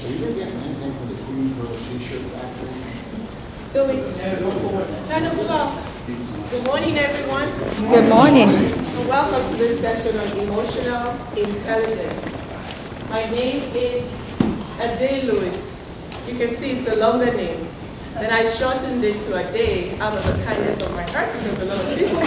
Are you going to get anything for the Queensboro t-shirt factory? So it's 10 o'clock. Good morning, everyone. Good morning. And welcome to this session on emotional intelligence. My name is Ade Lewis. You can see it's a longer name. Then I shortened it to Ade out of the kindness of my heart because a lot of people.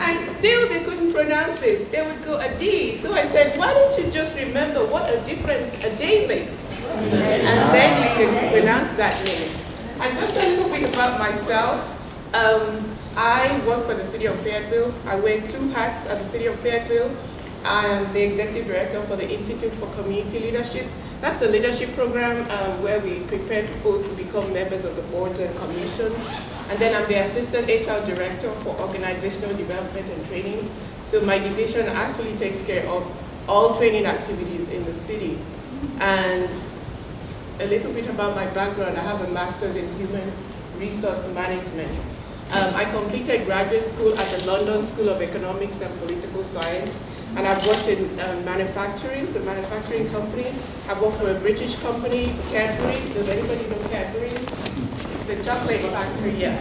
And still they couldn't pronounce it. They would go Ade. So I said, why don't you just remember what a difference a day makes? And then you can pronounce that name. And just a little bit about myself. I work for the City of Fayetteville. I wear 2 hats at the City of Fayetteville. I am the Executive Director for the Institute for Community Leadership. That's a leadership program where we prepare people to become members of the boards and commissions. And then I'm the Assistant HR Director for Organizational Development and Training. So my division actually takes care of all training activities in the city. And a little bit about my background. I have a master's in human resource management. I completed graduate school at the London School of Economics and Political Science, and I've worked in manufacturing, the manufacturing company. I've worked for a British company, Cadbury. Does anybody know Cadbury? The chocolate factory, yeah.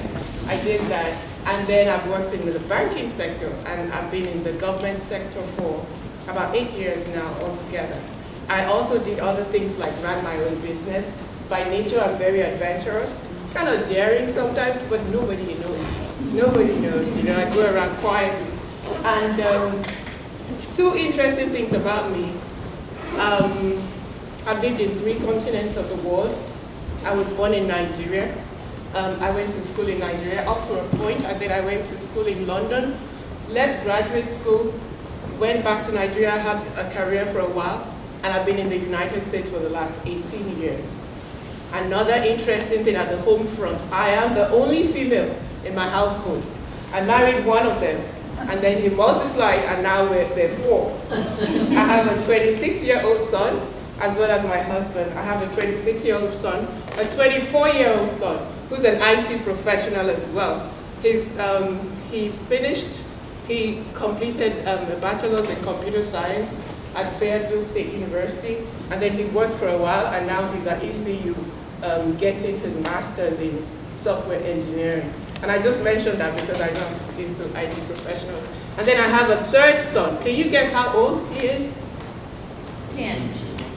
I did that. And then I've worked in the banking sector, and I've been in the government sector for about 8 years now altogether. I also did other things like ran my own business. By nature, I'm very adventurous, kind of daring sometimes, but nobody knows. Nobody knows, you know, I go around quietly. And 2 interesting things about me. I've lived in 3 continents of the world. I was born in Nigeria. I went to school in Nigeria up to a point, and then I went to school in London, left graduate school, went back to Nigeria, had a career for a while, and I've been in the United States for the last 18 years. Another interesting thing at the home front, I am the only female in my household. I married one of them, and then he multiplied, and now they're 4. I have a 26-year-old son, as well as my husband. I have a 26-year-old son, a 24-year-old son, who's an IT professional as well. He completed a bachelor's in computer science at Fayetteville State University, and then he worked for a while, and now he's at ECU getting his master's in software engineering. And I just mentioned that because I know I'm speaking to IT professionals. And then I have a 3rd son. Can you guess how old he is? 10.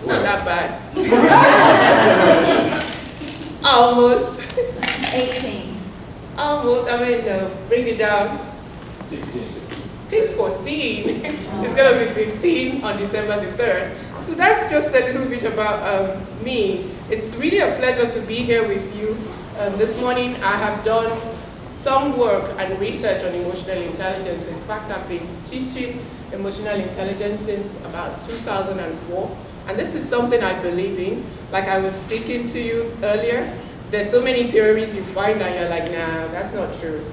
Not that bad. Almost. 18. Almost. I mean, bring it down. 16. He's 14. He's going to be 15 on December the 3rd. So that's just a little bit about me. It's really a pleasure to be here with you. This morning I have done some work and research on emotional intelligence. In fact, I've been teaching emotional intelligence since about 2004. And this is something I believe in. Like I was speaking to you earlier, there's so many theories you find and you're like, nah, that's not true.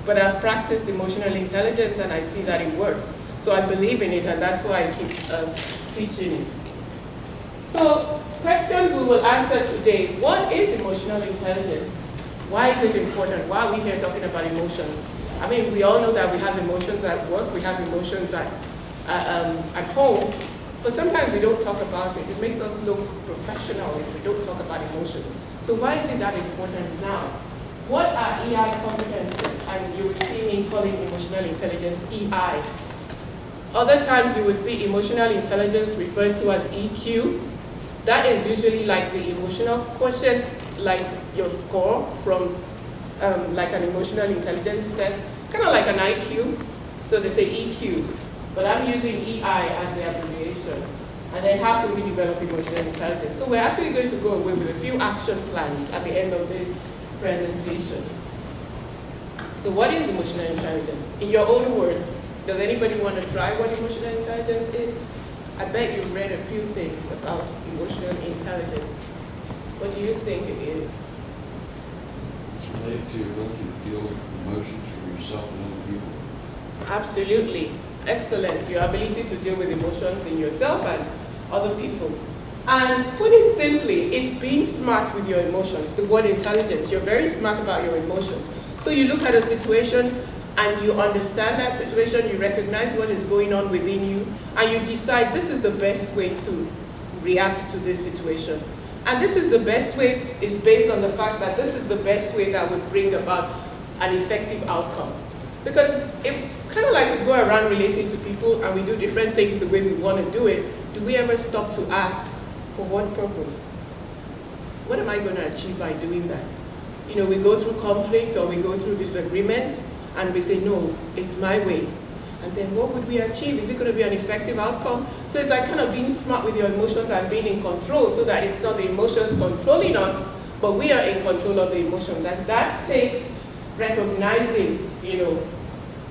But I've practiced emotional intelligence and I see that it works. So I believe in it, and that's why I keep teaching it. So questions we will answer today. What is emotional intelligence? Why is it important? Why are we here talking about emotions? I mean, we all know that we have emotions at work, we have emotions at home, but sometimes we don't talk about it. It makes us look professional if we don't talk about emotions. So why is it that important now? What are EI competencies? And you would see me calling emotional intelligence EI. Other times you would see emotional intelligence referred to as EQ. That is usually like the emotional quotient, like your score from like an emotional intelligence test, kind of like an IQ. So they say EQ, but I'm using EI as the abbreviation. And then how can we develop emotional intelligence? So we're actually going to go away with a few action plans at the end of this presentation. So what is emotional intelligence? In your own words, does anybody want to try what emotional intelligence is? I bet you've read a few things about emotional intelligence. What do you think it is? It's related to your ability to deal with emotions for yourself and other people. Absolutely. Excellent. Your ability to deal with emotions in yourself and other people. And put it simply, it's being smart with your emotions. The word intelligence, you're very smart about your emotions. So you look at a situation, and you understand that situation, you recognize what is going on within you, and you decide this is the best way to react to this situation. And this is the best way is based on the fact that this is the best way that would bring about an effective outcome. Because if kind of like we go around relating to people and we do different things the way we want to do it, do we ever stop to ask, for what purpose? What am I going to achieve by doing that? You know, we go through conflicts or we go through disagreements and we say, no, it's my way. And then what would we achieve? Is it going to be an effective outcome? So it's like kind of being smart with your emotions and being in control so that it's not the emotions controlling us, but we are in control of the emotions. And that takes recognizing, you know,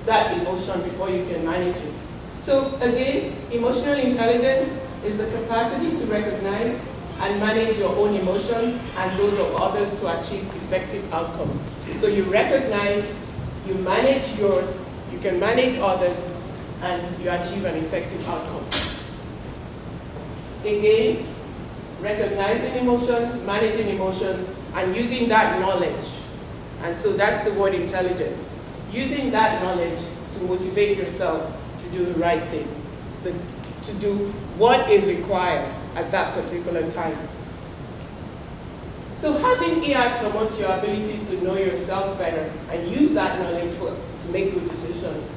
that emotion before you can manage it. So again, emotional intelligence is the capacity to recognize and manage your own emotions and those of others to achieve effective outcomes. So you recognize, you manage yours, you can manage others, and you achieve an effective outcome. Again, recognizing emotions, managing emotions, and using that knowledge. And so that's the word intelligence. Using that knowledge to motivate yourself to do the right thing, to do what is required at that particular time. So having EI promotes your ability to know yourself better and use that knowledge to make good decisions.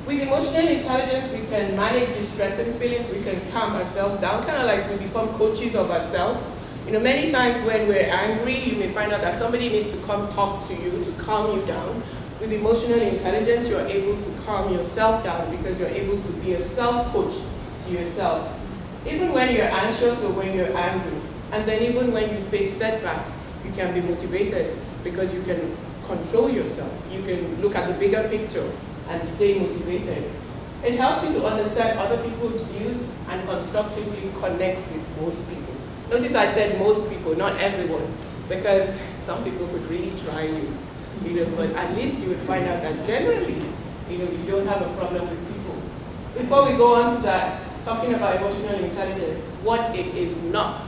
With emotional intelligence, we can manage distressing feelings, we can calm ourselves down, kind of like we become coaches of ourselves. You know, many times when we're angry, you may find out that somebody needs to come talk to you to calm you down. With emotional intelligence, you're able to calm yourself down because you're able to be a self-coach to yourself. Even when you're anxious or when you're angry, and then even when you face setbacks, you can be motivated because you can control yourself. You can look at the bigger picture and stay motivated. It helps you to understand other people's views and constructively connect with most people. Notice I said most people, not everyone, because some people could really try you. But at least you would find out that generally, you don't have a problem with people. Before we go on to that, talking about emotional intelligence, what it is not.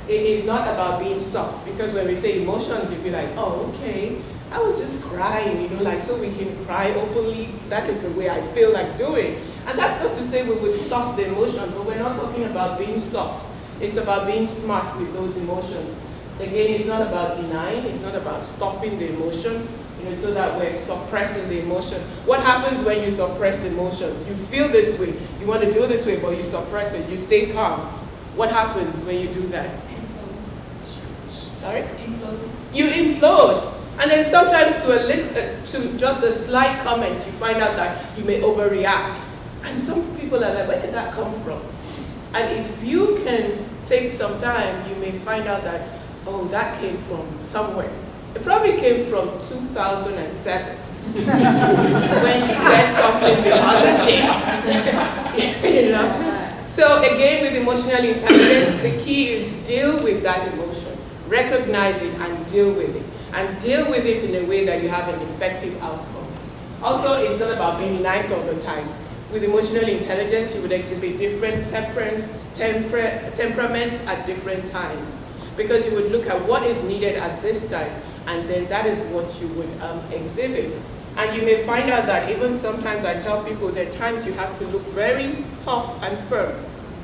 It is not about being soft, because when we say emotions, you feel like, oh, okay, I was just crying, like so we can cry openly. That is the way I feel like doing. And that's not to say we would stuff the emotions, but we're not talking about being soft. It's about being smart with those emotions. Again, it's not about denying, it's not about stopping the emotion, so that we're suppressing the emotion. What happens when you suppress emotions? You feel this way, you want to do this way, but you suppress it, you stay calm. What happens when you do that? Sorry? Implode. You implode. And then sometimes to just a slight comment, you find out that you may overreact. And some people are like, where did that come from? And if you can take some time, you may find out that, oh, that came from somewhere. It probably came from 2007 when she said something the other day. So again, with emotional intelligence, the key is deal with that emotion, recognize it and deal with it. And deal with it in a way that you have an effective outcome. Also, it's not about being nice all the time. With emotional intelligence, you would exhibit different temperaments at different times. Because you would look at what is needed at this time, and then that is what you would exhibit. And you may find out that even sometimes I tell people there are times you have to look very tough and firm,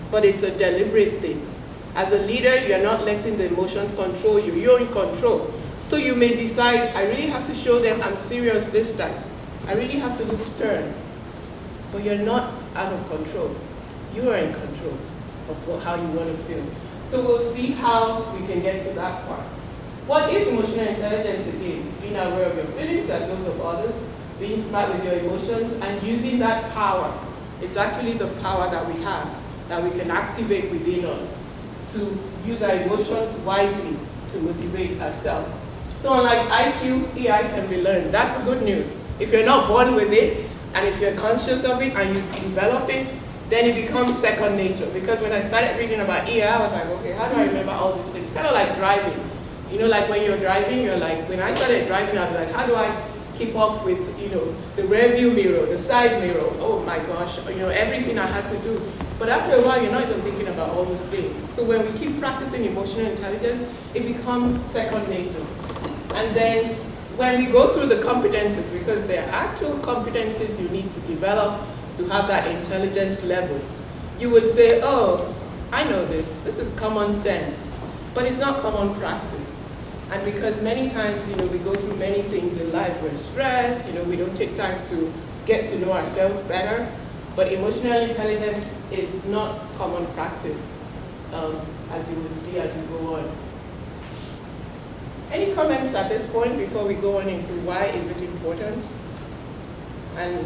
but it's a deliberate thing. As a leader, you're not letting the emotions control you, you're in control. So you may decide, I really have to show them I'm serious this time. I really have to look stern. But you're not out of control. You are in control of how you want to feel. So we'll see how we can get to that part. What is emotional intelligence again? Being aware of your feelings and those of others, being smart with your emotions, and using that power. It's actually the power that we have, that we can activate within us to use our emotions wisely to motivate ourselves. So unlike IQ, EI can be learned. That's the good news. If you're not born with it, and if you're conscious of it and you develop it, then it becomes second nature. Because when I started reading about EI, I was like, okay, how do I remember all these things? Kind of like driving. Like when you're driving, you're like, when I started driving, I'd be like, how do I keep up with, the rear view mirror, the side mirror, oh my gosh, everything I had to do. But after a while, you're not even thinking about all those things. So when we keep practicing emotional intelligence, it becomes second nature. And then when we go through the competencies, because there are actual competencies you need to develop to have that intelligence level, you would say, oh, I know this is common sense, but it's not common practice. And because many times, we go through many things in life, we're stressed, we don't take time to get to know ourselves better, but emotional intelligence is not common practice, as you would see as we go on. Any comments at this point before we go on into why is it important? And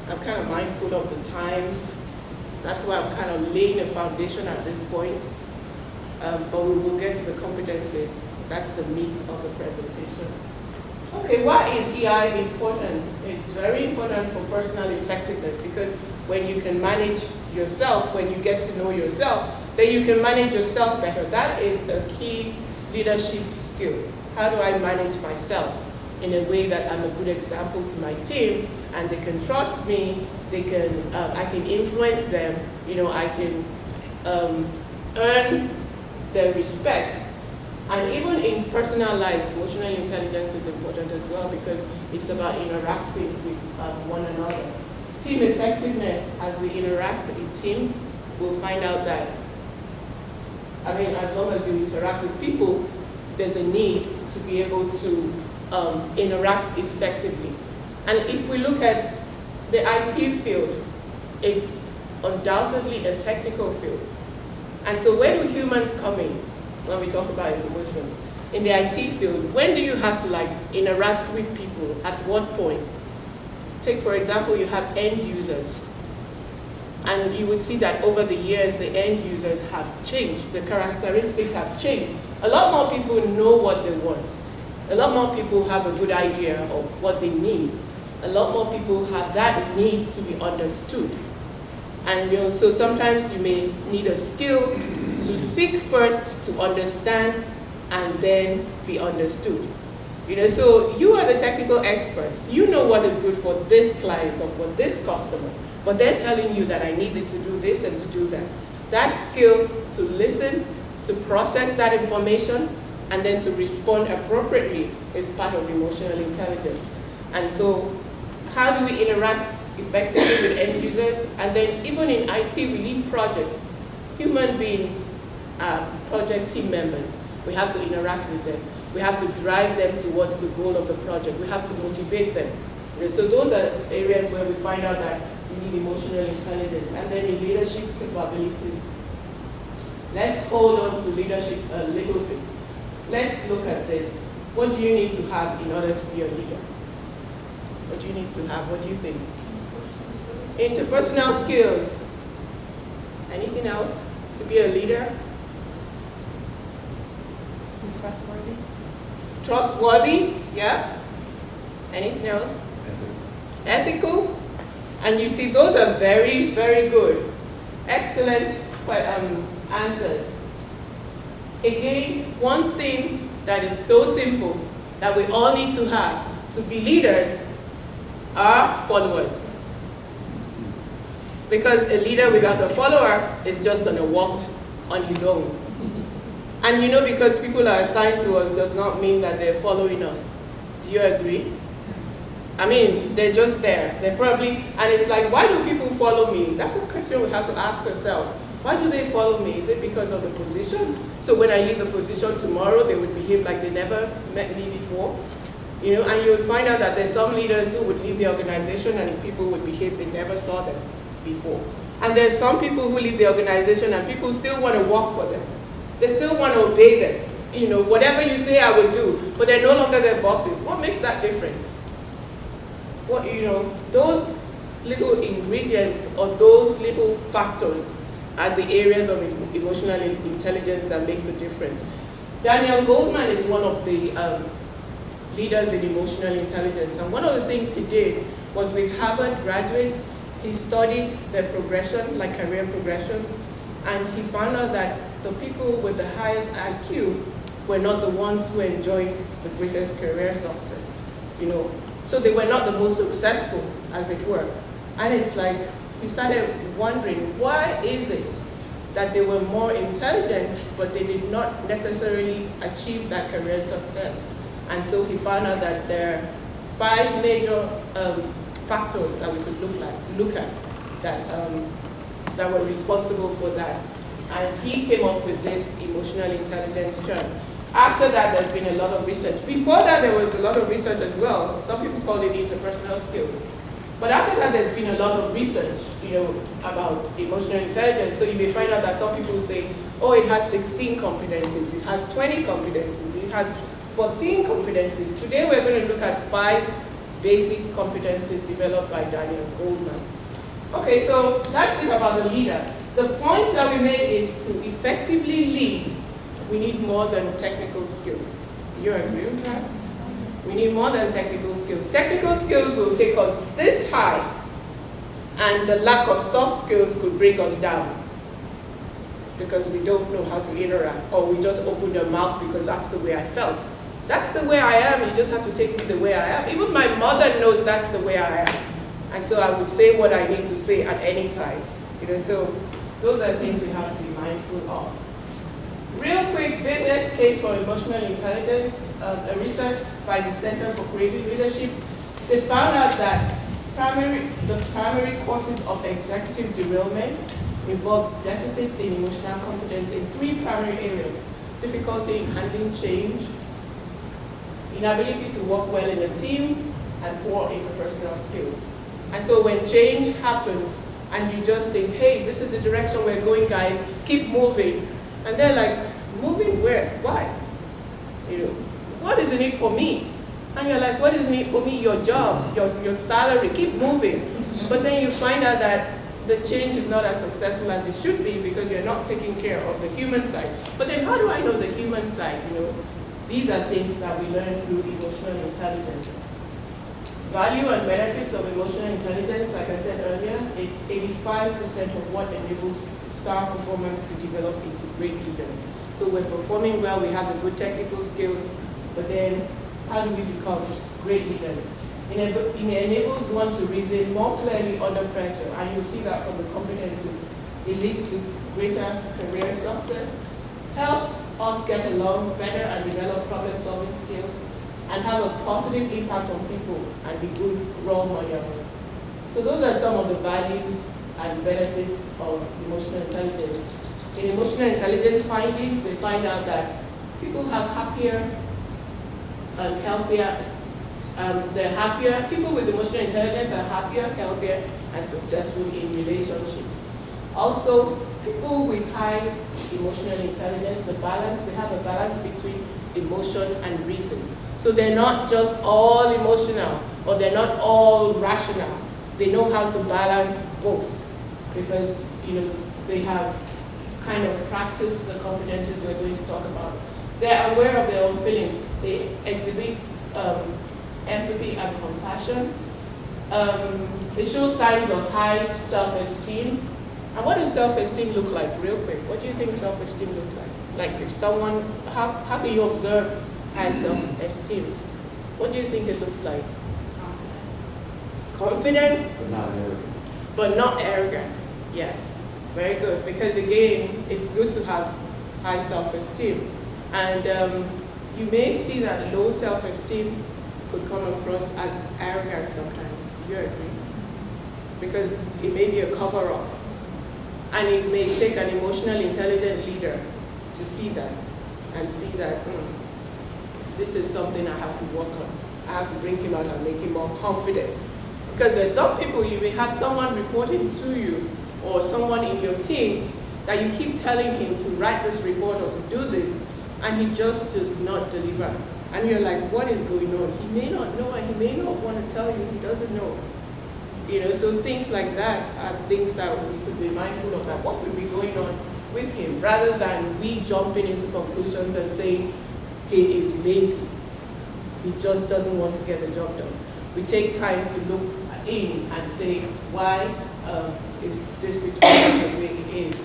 I'm kind of mindful of the time. That's why I'm kind of laying a foundation at this point. But we will get to the competencies. That's the meat of the presentation. Okay, why is EI important? It's very important for personal effectiveness, because when you can manage yourself, when you get to know yourself, then you can manage yourself better. That is a key leadership skill. How do I manage myself in a way that I'm a good example to my team, and they can trust me, I can influence them, I can earn their respect. And even in personal life, emotional intelligence is important as well, because it's about interacting with one another. Team effectiveness, as we interact in teams, we'll find out that, as long as you interact with people, there's a need to be able to interact effectively. And if we look at the IT field, it's undoubtedly a technical field. And so where do humans come in when we talk about emotions? In the IT field, when do you have to interact with people? At what point? Take, for example, you have end users. And you would see that over the years, the end users have changed. The characteristics have changed. A lot more people know what they want. A lot more people have a good idea of what they need. A lot more people have that need to be understood. And so sometimes you may need a skill to seek first to understand and then be understood. So you are the technical experts. You know what is good for this client or for this customer, but they're telling you that I needed to do this and to do that. That skill to listen, to process that information, and then to respond appropriately is part of emotional intelligence. And so how do we interact effectively with end users? And then even in IT, we lead projects. Human beings are project team members. We have to interact with them. We have to drive them towards the goal of the project. We have to motivate them. So those are areas where we find out that we need emotional intelligence. And then in leadership capabilities, let's hold on to leadership a little bit. Let's look at this. What do you need to have in order to be a leader? What do you need to have? What do you think? Interpersonal skills. Anything else to be a leader? Trustworthy. Trustworthy, yeah. Anything else? Ethical. And you see, those are very, very good. Excellent answers. Again, one thing that is so simple that we all need to have to be leaders are followers. Because a leader without a follower is just going to walk on his own. And because people are assigned to us does not mean that they're following us. Do you agree? They're just there. They're probably, and it's like, why do people follow me? That's a question we have to ask ourselves. Why do they follow me? Is it because of the position? So when I leave the position tomorrow, they would behave like they never met me before? And you would find out that there's some leaders who would leave the organization and people would behave they never saw them before. And there's some people who leave the organization and people still want to work for them. They still want to obey them. Whatever you say I will do, but they're no longer their bosses. What makes that difference? Those little ingredients or those little factors are the areas of emotional intelligence that makes the difference. Daniel Goldman is one of the leaders in emotional intelligence, and one of the things he did was with Harvard graduates, he studied their progression, like career progressions, and he found out that the people with the highest IQ were not the ones who enjoyed the greatest career success. So they were not the most successful, as it were. And it's like, he started wondering, why is it that they were more intelligent, but they did not necessarily achieve that career success? And so he found out that there are 5 major factors that we could look at that were responsible for that. And he came up with this emotional intelligence term. After that, there's been a lot of research. Before that, there was a lot of research as well. Some people call it interpersonal skills. But after that, there's been a lot of research, about emotional intelligence. So you may find out that some people say, oh, it has 16 competencies, it has 20 competencies, it has 14 competencies. Today, we're going to look at 5 basic competencies developed by Daniel Goleman. Okay, so that's it about the leader. The point that we made is to effectively lead, we need more than technical skills. Do you agree with that? We need more than technical skills. Technical skills will take us this high, and the lack of soft skills could bring us down because we don't know how to interact, or we just open our mouth because that's the way I felt. That's the way I am, you just have to take me the way I am. Even my mother knows that's the way I am. And so I would say what I need to say at any time. So those are things we have to be mindful of. Real quick business case for emotional intelligence, a research by the Center for Creative Leadership. They found out that the primary causes of executive derailment involve deficit in emotional competence in 3 primary areas: difficulty in handling change, inability to work well in a team, and poor interpersonal skills. And so when change happens and you just think, hey, this is the direction we're going, guys, keep moving. And they're like, moving where? Why? What is in it for me? And you're like, what is in it for me? Your job, your salary, keep moving. But then you find out that the change is not as successful as it should be because you're not taking care of the human side. But then how do I know the human side? These are things that we learn through emotional intelligence. Value and benefits of emotional intelligence, like I said earlier, it's 85% of what enables star performance to develop into great leaders. So we're performing well, we have the good technical skills, but then how do we become great leaders? It enables one to reason more clearly under pressure, and you'll see that from the competencies. It leads to greater career success, helps us get along better and develop problem-solving skills, and have a positive impact on people and be good role models. So those are some of the values and benefits of emotional intelligence. In emotional intelligence findings, they find out that people have happier and healthier, they're happier, people with emotional intelligence are happier, healthier, and successful in relationships. Also, people with high emotional intelligence, they have a balance between emotion and reason. So they're not just all emotional, or they're not all rational. They know how to balance both because they have kind of practiced the competencies we're going to talk about. They're aware of their own feelings. They exhibit empathy and compassion. They show signs of high self-esteem. And what does self-esteem look like, real quick? What do you think self-esteem looks like? Like if someone, how can you observe high self-esteem? What do you think it looks like? Confident? But not arrogant. But not arrogant. Yes, very good. Because again, it's good to have high self-esteem. And you may see that low self-esteem could come across as arrogant sometimes. Do you agree? Because it may be a cover-up. And it may take an emotionally intelligent leader to see that and see that this is something I have to work on. I have to bring him out and make him more confident. Because there's some people, you may have someone reporting to you or someone in your team that you keep telling him to write this report or to do this, and he just does not deliver. And you're like, what is going on? He may not know, and he may not want to tell you he doesn't know. So things like that are things that we could be mindful of, that what could be going on with him, rather than we jumping into conclusions and saying he is lazy. He just doesn't want to get the job done. We take time to look in and say, why is this situation the way it is?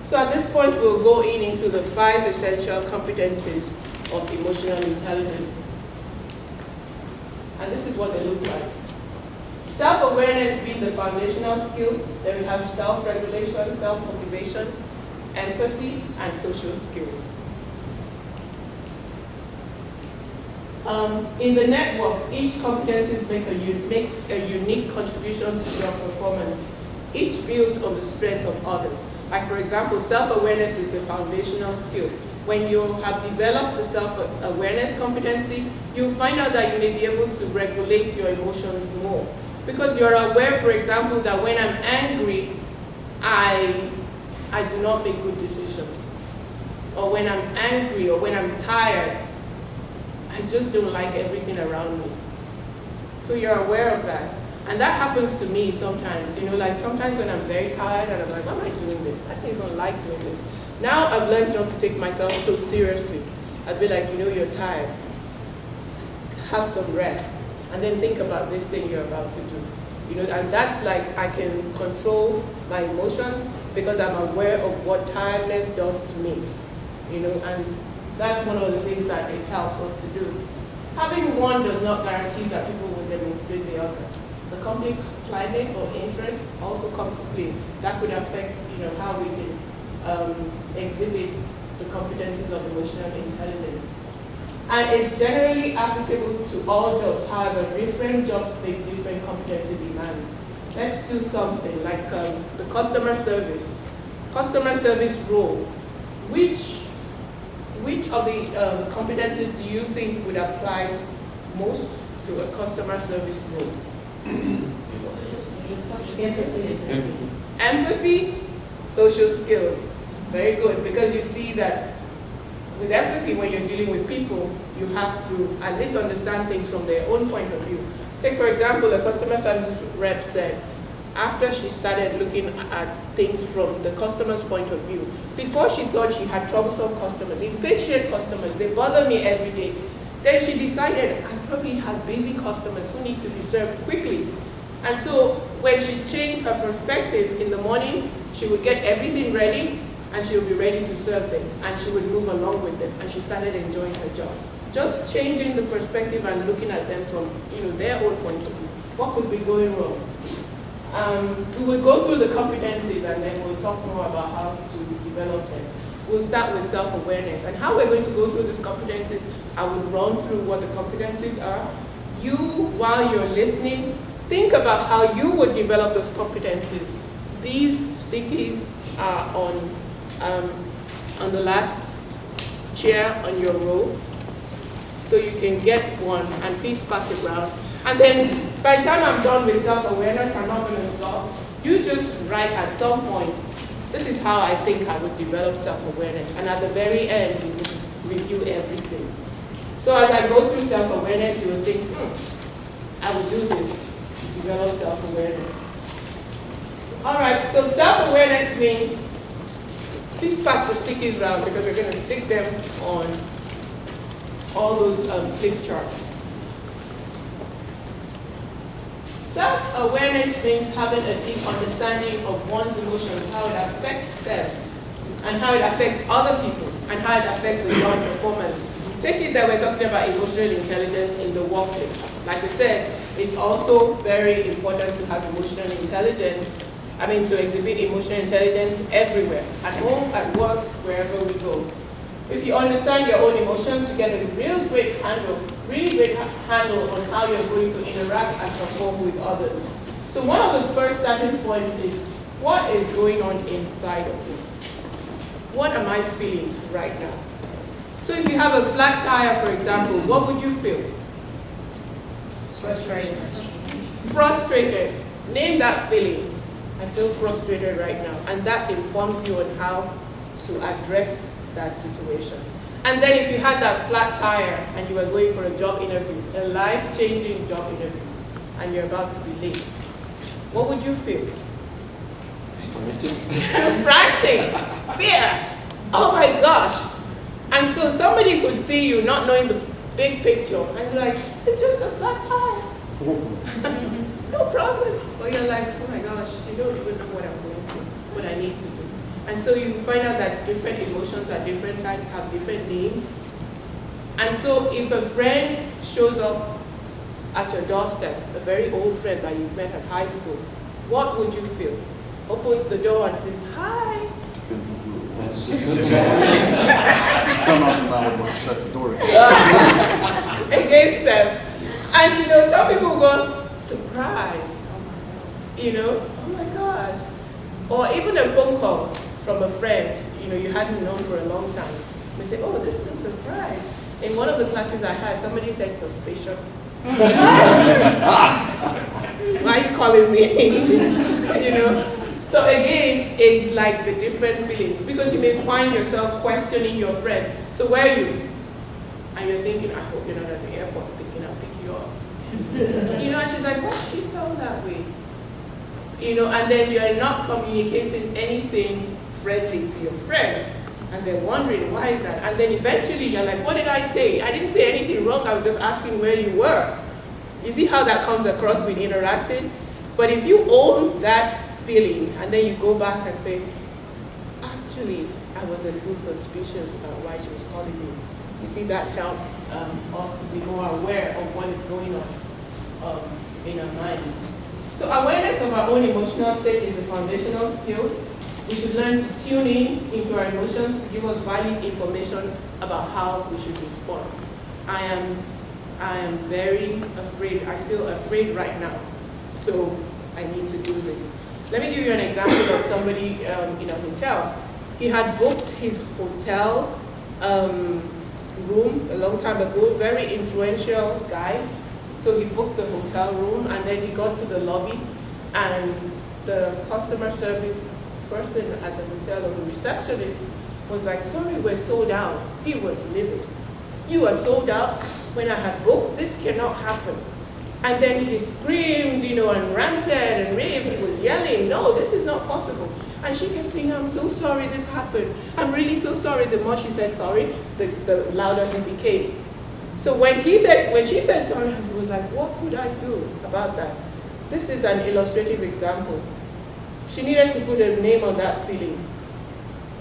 So at this point, we'll go into the 5 essential competencies of emotional intelligence. And this is what they look like. Self-awareness being the foundational skill. Then we have self-regulation, self-motivation, empathy, and social skills. In the network, each competencies make a unique contribution to your performance. Each builds on the strength of others. Like for example, self-awareness is the foundational skill. When you have developed the self-awareness competency, you'll find out that you may be able to regulate your emotions more. Because you're aware, for example, that when I'm angry, I do not make good decisions. Or when I'm angry or when I'm tired, I just don't like everything around me. So you're aware of that. And that happens to me sometimes, like sometimes when I'm very tired and I'm like, why am I doing this? I don't even like doing this. Now I've learned not to take myself so seriously. I'd be like, you're tired. Have some rest. And then think about this thing you're about to do. And that's like, I can control my emotions because I'm aware of what tiredness does to me. And that's one of the things that it helps us to do. Having one does not guarantee that people will demonstrate the other. The conflict climate or interest also come to play. That could affect, how we can exhibit the competencies of emotional intelligence. And it's generally applicable to all jobs. However, different jobs make different competency demands. Let's do something like the customer service. Customer service role. Which of the competencies do you think would apply most to a customer service role? Empathy, social skills. Very good, because you see that with empathy, when you're dealing with people, you have to at least understand things from their own point of view. Take, for example, a customer service rep said, after she started looking at things from the customer's point of view, before she thought she had troublesome customers, impatient customers, they bother me every day. Then she decided, I probably have busy customers who need to be served quickly. And so when she changed her perspective in the morning, she would get everything ready and she would be ready to serve them. And she would move along with them and she started enjoying her job. Just changing the perspective and looking at them from their own point of view. What could be going wrong? We will go through the competencies and then we'll talk more about how to develop them. We'll start with self-awareness. And how we're going to go through these competencies, I will run through what the competencies are. You, while you're listening, think about how you would develop those competencies. These stickies are on the last chair on your row. So you can get one and please pass it around. And then by the time I'm done with self-awareness, I'm not going to stop. You just write at some point, this is how I think I would develop self-awareness. And at the very end, you would review everything. So as I go through self-awareness, you will think, I will do this to develop self-awareness. All right, so self-awareness means, please pass the stickies around because we're going to stick them on all those flip charts. Self-awareness means having a deep understanding of one's emotions, how it affects them, and how it affects other people, and how it affects the job performance. Take it that we're talking about emotional intelligence in the workplace. Like I said, it's also very important to have emotional intelligence, to exhibit emotional intelligence everywhere, at home, at work, wherever we go. If you understand your own emotions, you get a really great handle on how you're going to interact and perform with others. So one of the first starting points is, what is going on inside of you? What am I feeling right now? So if you have a flat tire, for example, what would you feel? Frustrated. Frustrated. Name that feeling. I feel frustrated right now. And that informs you on how to address that situation. And then if you had that flat tire and you were going for a job interview, a life-changing job interview, and you're about to be late, what would you feel? Frantic, fear, oh my gosh. And so somebody could see you not knowing the big picture and be like, it's just a flat tire. No problem. But you're like, oh my gosh, you don't even know what I'm going through, what I need to do. And so you find out that different emotions at different times have different names. And so if a friend shows up at your doorstep, a very old friend that you met at high school, what would you feel? Opens the door and says, hi. Depends on who it was. That's Some of them I would want to shut the door again. against them. And you know, some people go, surprise, you know, oh my gosh. Or even a phone call from a friend, you know, you hadn't known for a long time. They say, oh, this is a surprise. In one of the classes I had, somebody said suspicion. Why are you calling me? You know? So again, it's like the different feelings, because you may find yourself questioning your friend. So where are you? And you're thinking, I hope you're not at the airport thinking I'll pick you up. You know, and she's like, why does she sound that way? You know, and then you're not communicating anything friendly to your friend. And they're wondering, why is that? And then eventually you're like, what did I say? I didn't say anything wrong, I was just asking where you were. You see how that comes across when interacting? But if you own that feeling, and then you go back and say, actually, I was a little suspicious about why she was calling me. You see, that helps us to be more aware of what is going on in our minds. So awareness of our own emotional state is a foundational skill. We should learn to tune in into our emotions to give us valid information about how we should respond. I am very afraid. I feel afraid right now, so I need to do this. Let me give you an example of somebody in a hotel. He had booked his hotel room a long time ago, very influential guy. So he booked the hotel room, and then he got to the lobby, and the customer service person at the hotel, or the receptionist, was like, sorry, we're sold out. He was livid. You are sold out when I have booked? This cannot happen. And then he screamed, you know, and ranted and raved. He was yelling, no, this is not possible. And she kept saying, I'm so sorry this happened. I'm really so sorry. The more she said sorry, the louder he became. So when she said sorry, he was like, what could I do about that? This is an illustrative example. She needed to put a name on that feeling.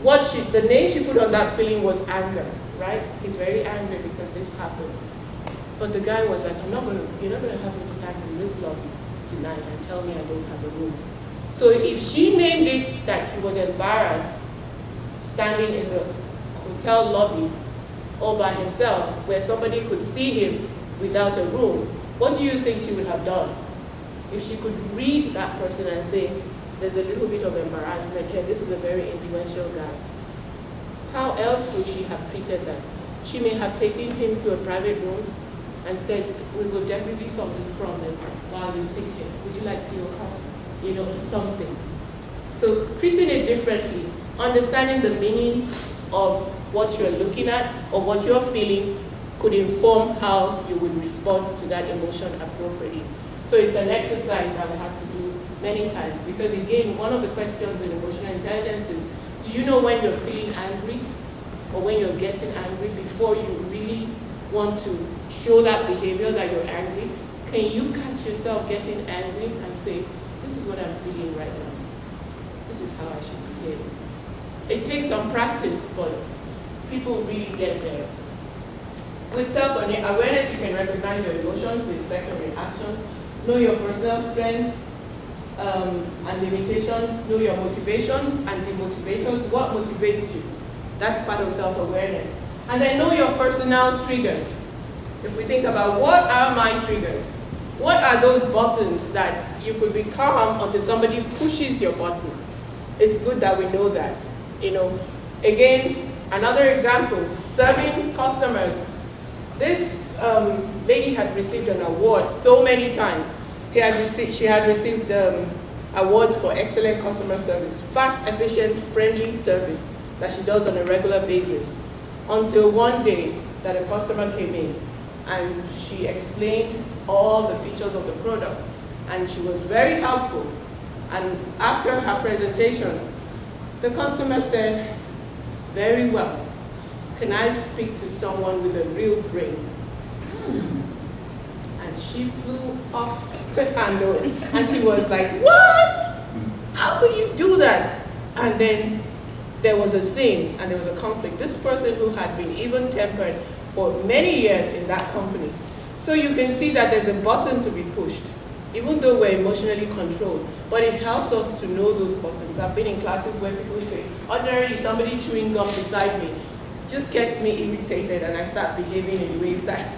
The name she put on that feeling was anger, right? He's very angry because this happened. But the guy was like, you're not gonna have me stand in this lobby tonight and tell me I don't have a room. So if she named it that he was embarrassed standing in the hotel lobby all by himself, where somebody could see him without a room, what do you think she would have done? If she could read that person and say, there's a little bit of embarrassment here, this is a very influential guy. How else would she have treated that? She may have taken him to a private room and said, we will definitely solve this problem while you sit here. Would you like tea or coffee? You know, something. So treating it differently, understanding the meaning of what you're looking at or what you're feeling could inform how you would respond to that emotion appropriately. So it's an exercise I will have to do many times, because again, one of the questions in emotional intelligence is, do you know when you're feeling angry or when you're getting angry before you really want to show that behavior that you're angry? Can you catch yourself getting angry and say, this is what I'm feeling right now. This is how I should behave. It takes some practice, but people really get there. With self-awareness, you can recognize your emotions, the effect of your actions, know your personal strengths and limitations, know your motivations and demotivators, what motivates you. That's part of self-awareness. And then know your personal triggers. If we think about what are my triggers, what are those buttons that you could be calm until somebody pushes your button? It's good that we know that. You know, again, another example, serving customers. This lady had received an award so many times. She had received awards for excellent customer service, fast, efficient, friendly service that she does on a regular basis. Until one day that a customer came in and she explained all the features of the product, and she was very helpful. And after her presentation, the customer said, very well, can I speak to someone with a real brain? And she flew off the handle, and she was like, what? How could you do that? And then there was a scene, and there was a conflict. This person who had been even-tempered for many years in that company. So you can see that there's a button to be pushed, even though we're emotionally controlled. But it helps us to know those buttons. I've been in classes where people say, ordinarily somebody chewing gum beside me, just gets me irritated and I start behaving in ways that,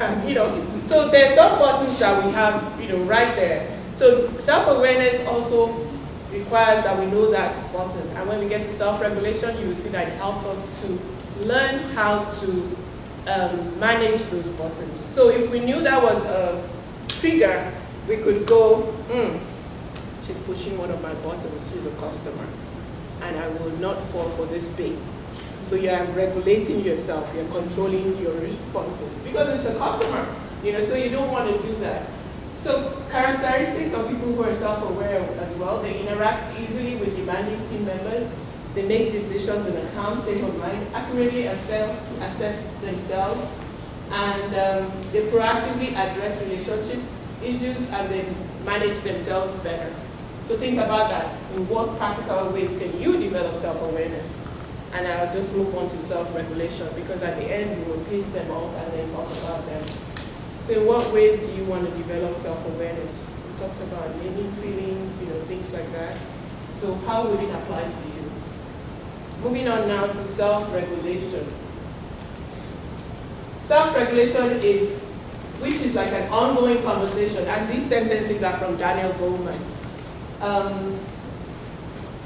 so there's some buttons that we have, right there. So self-awareness also requires that we know that button. And when we get to self-regulation, you will see that it helps us to learn how to manage those buttons. So if we knew that was a trigger, we could go, she's pushing one of my buttons, she's a customer, and I will not fall for this bait. So you're regulating yourself, you're controlling your responses, because it's a customer, so you don't want to do that. So characteristics of people who are self-aware as well, they interact easily with demanding team members, they make decisions in a calm state of mind, accurately assess themselves, and they proactively address relationship issues and they manage themselves better. So think about that. In what practical ways can you develop self-awareness? And I'll just move on to self-regulation because at the end we will piece them off and then talk about them. So in what ways do you want to develop self-awareness? We talked about naming feelings, things like that. So how would it apply to you? Moving on now to self-regulation. Self-regulation which is like an ongoing conversation, and these sentences are from Daniel Goleman.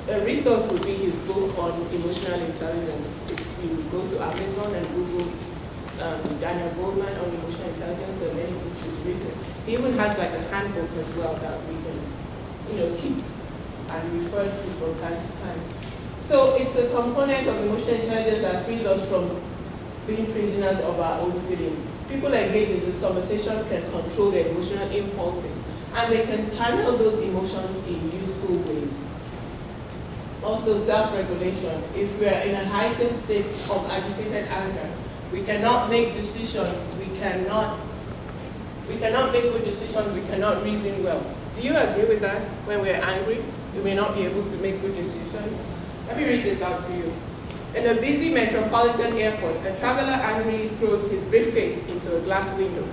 A resource would be his book on emotional intelligence. If you go to Amazon and Google Daniel Goleman on emotional intelligence, there are many books he's written. He even has like a handbook as well that we can, keep and refer to from time to time. So it's a component of emotional intelligence that frees us from being prisoners of our own feelings. People engaged in this conversation can control their emotional impulses, and they can channel those emotions in useful ways. Also, self-regulation. If we are in a heightened state of agitated anger, we cannot make decisions, we cannot make good decisions, we cannot reason well. Do you agree with that? When we're angry, we may not be able to make good decisions? Let me read this out to you. In a busy metropolitan airport, a traveler angrily throws his briefcase into a glass window.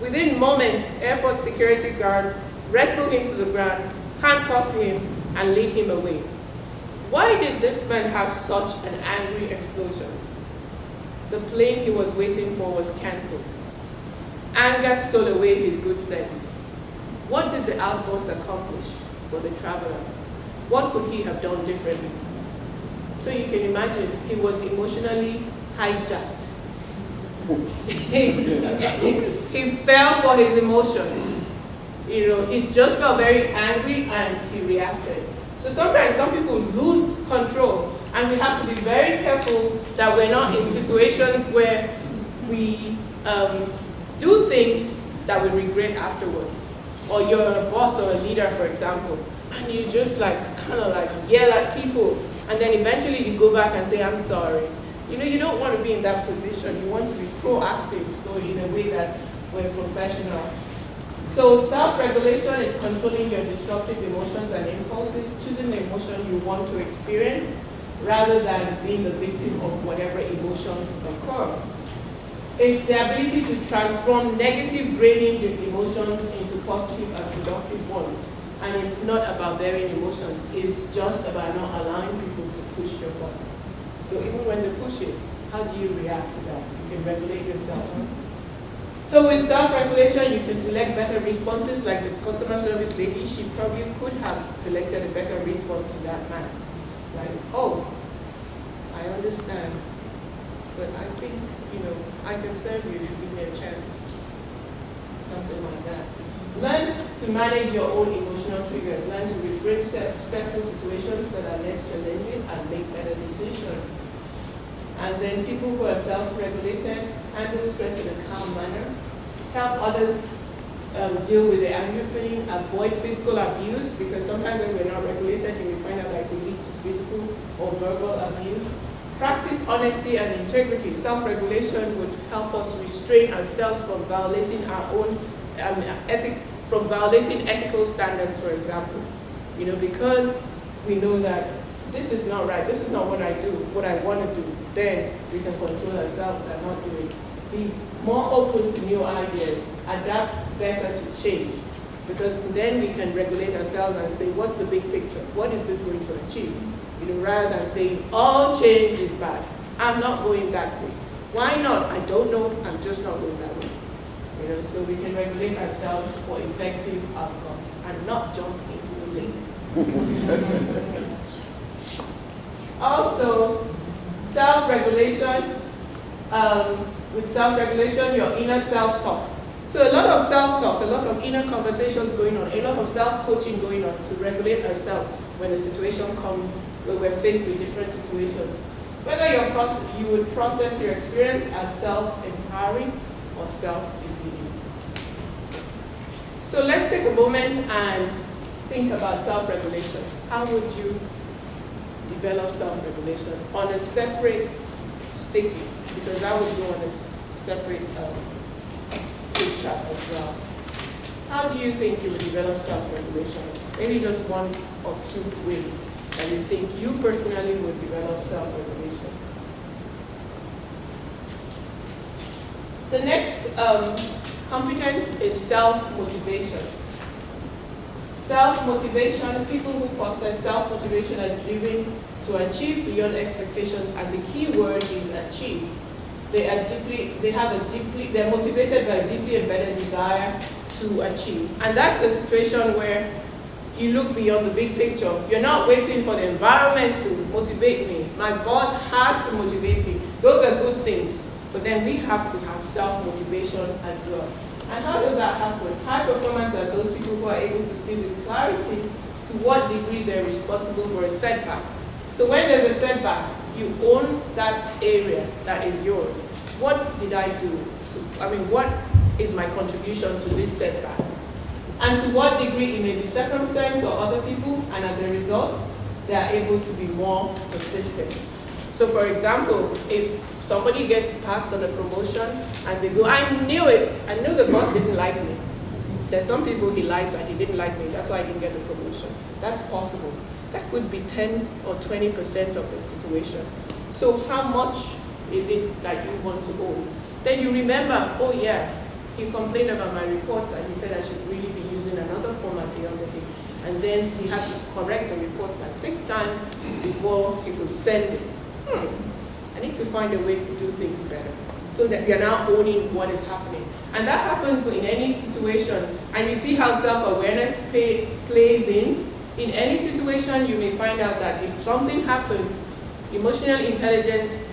Within moments, airport security guards wrestle him to the ground, handcuff him, and lead him away. Why did this man have such an angry explosion? The plane he was waiting for was cancelled. Anger stole away his good sense. What did the outburst accomplish for the traveler? What could he have done differently? So you can imagine, he was emotionally hijacked. He fell for his emotion. He just felt very angry and he reacted. So sometimes some people lose control, and we have to be very careful that we're not in situations where we do things that we regret afterwards. Or you're a boss or a leader, for example, and you just kind of yell at people, and then eventually you go back and say, I'm sorry. You don't want to be in that position. You want to be proactive, so in a way that we're professional. So self-regulation is controlling your destructive emotions and impulses, choosing the emotion you want to experience, rather than being the victim of whatever emotions occur. It's the ability to transform negative draining emotions into positive and productive ones. And it's not about bearing emotions, it's just about not allowing people to push your buttons. So even when they push it, how do you react to that? You can regulate yourself. So with self-regulation, you can select better responses, like the customer service lady. She probably could have selected a better response to that man. Like, oh, I understand, but I think, I can serve you if you give me a chance. Something like that. Learn to manage your own emotional triggers. Learn to refrain stressful situations that are less challenging and make better decisions. And then people who are self-regulated handle stress in a calm manner, help others deal with their anger feeling, avoid physical abuse, because sometimes when we're not regulated, you will find out that it will lead to physical or verbal abuse. Practice honesty and integrity. Self-regulation would help us restrain ourselves from violating our own from violating ethical standards, for example. Because we know that this is not right, this is not what I do, what I want to do, then we can control ourselves and not do it. Be more open to new ideas, adapt better to change, because then we can regulate ourselves and say, what's the big picture? What is this going to achieve? Rather than saying all change is bad. I'm not going that way. Why not? I don't know. I'm just not going that way. So we can regulate ourselves for effective outcomes and not jump into the lake. Also, self-regulation. With self-regulation, your inner self-talk. So a lot of self-talk, a lot of inner conversations going on, a lot of self-coaching going on to regulate ourselves when a situation comes, when we're faced with different situations. Whether you would process your experience as self-empowering or self-defeating. So let's take a moment and think about self-regulation. How would you develop self-regulation on a separate sticky? Because that would go on a separate chat as well. How do you think you would develop self-regulation? Maybe just one or two ways that you think you personally would develop self-regulation. The next competence is self-motivation. Self-motivation, people who possess self-motivation are driven to achieve beyond expectations, and the key word is achieve. They're motivated by a deeply embedded desire to achieve. And that's a situation where you look beyond the big picture. You're not waiting for the environment to motivate me. My boss has to motivate me. Those are good things. But then we have to have self-motivation as well. And how does that happen? High performers are those people who are able to see with clarity to what degree they're responsible for a setback. So when there's a setback, you own that area that is yours. What did I do? What is my contribution to this setback? And to what degree it may be circumstance or other people, and as a result, they are able to be more persistent. So for example, if somebody gets passed on a promotion and they go, I knew it, I knew the boss didn't like me. There's some people he likes and he didn't like me, that's why I didn't get the promotion. That's possible. That could be 10 or 20% of the situation. So how much is it that you want to own? Then you remember, oh yeah, he complained about my reports and he said I should really be using another format the other day. And then he had to correct the reports like 6 times before he could send it. I need to find a way to do things better. So that you're now owning what is happening. And that happens in any situation. And you see how self-awareness plays in. In any situation, you may find out that if something happens, emotional intelligence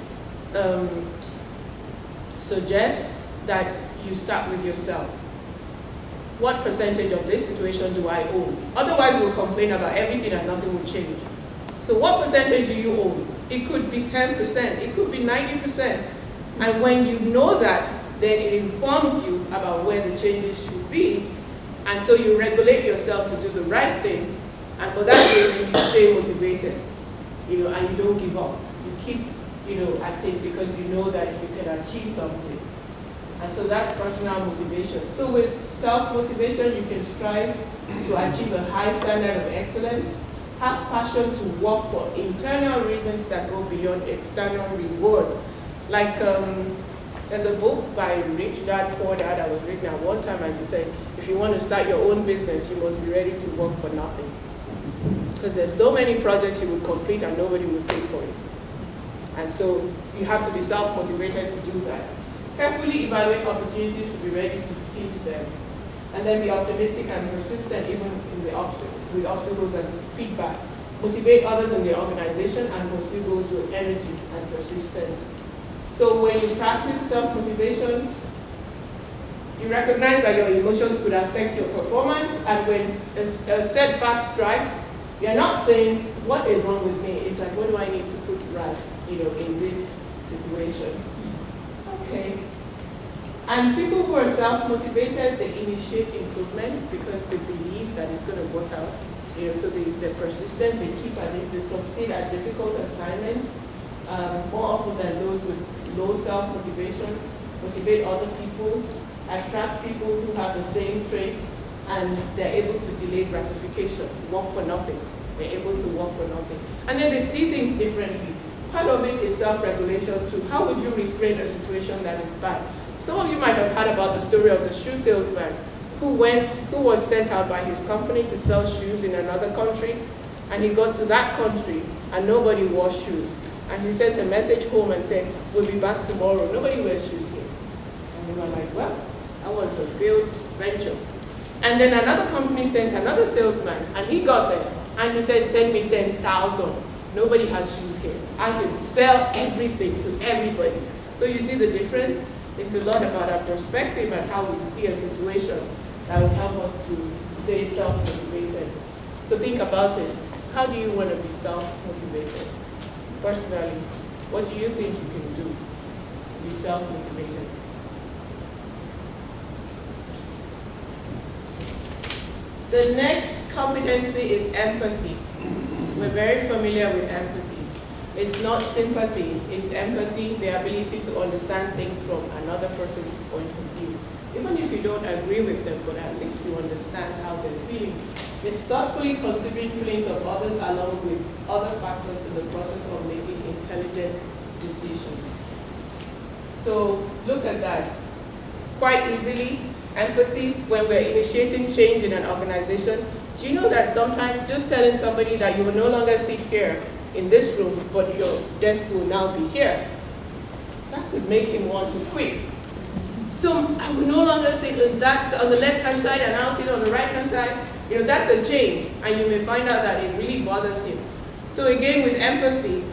suggests that you start with yourself. What percentage of this situation do I own? Otherwise, we'll complain about everything and nothing will change. So what percentage do you own? It could be 10%, it could be 90%. And when you know that, then it informs you about where the changes should be. And so you regulate yourself to do the right thing. And for that reason, you stay motivated, and you don't give up. You keep, at it because you know that you can achieve something. And so that's personal motivation. So with self-motivation, you can strive to achieve a high standard of excellence, have passion to work for internal reasons that go beyond external rewards. Like, there's a book by Rich Dad, Poor Dad that was written at one time, and he said, if you want to start your own business, you must be ready to work for nothing. Because there's so many projects you would complete and nobody would pay for it. And so you have to be self-motivated to do that. Carefully evaluate opportunities to be ready to seize them. And then be optimistic and persistent even with obstacles and feedback. Motivate others in the organization and pursue goals with energy and persistence. So when you practice self-motivation, you recognize that your emotions could affect your performance, and when a setback strikes, you're not saying, what is wrong with me? It's like, what do I need to put right, in this situation? Okay. And people who are self-motivated, they initiate improvements because they believe that it's going to work out. So they're persistent, they keep at it, they succeed at difficult assignments. More often than those with low self-motivation, motivate other people, attract people who have the same traits, and they're able to delay gratification, work for nothing. They're able to work for nothing. And then they see things differently. Part of it is self-regulation too. How would you reframe a situation that is bad? Some of you might have heard about the story of the shoe salesman who was sent out by his company to sell shoes in another country, and he got to that country and nobody wore shoes. And he sent a message home and said, we'll be back tomorrow. Nobody wears shoes here. And they were like, well, that was a failed venture. And then another company sent another salesman, and he got there. And he said, send me 10,000. Nobody has shoes here. I can sell everything to everybody. So you see the difference? It's a lot about our perspective and how we see a situation that will help us to stay self-motivated. So think about it. How do you want to be self-motivated? Personally, what do you think you can do to be self-motivated? The next competency is empathy. We're very familiar with empathy. It's not sympathy, it's empathy, the ability to understand things from another person's point of view. Even if you don't agree with them, but at least you understand how they're feeling. It's thoughtfully considering feelings of others along with other factors in the process of making intelligent decisions. So look at that. Quite easily, empathy, when we're initiating change in an organization, do you know that sometimes just telling somebody that you will no longer sit here in this room, but your desk will now be here, that could make him want to quit. So I will no longer sit on the left-hand side and I'll sit on the right-hand side. You know, that's a change, and you may find out that it really bothers him. So again, with empathy,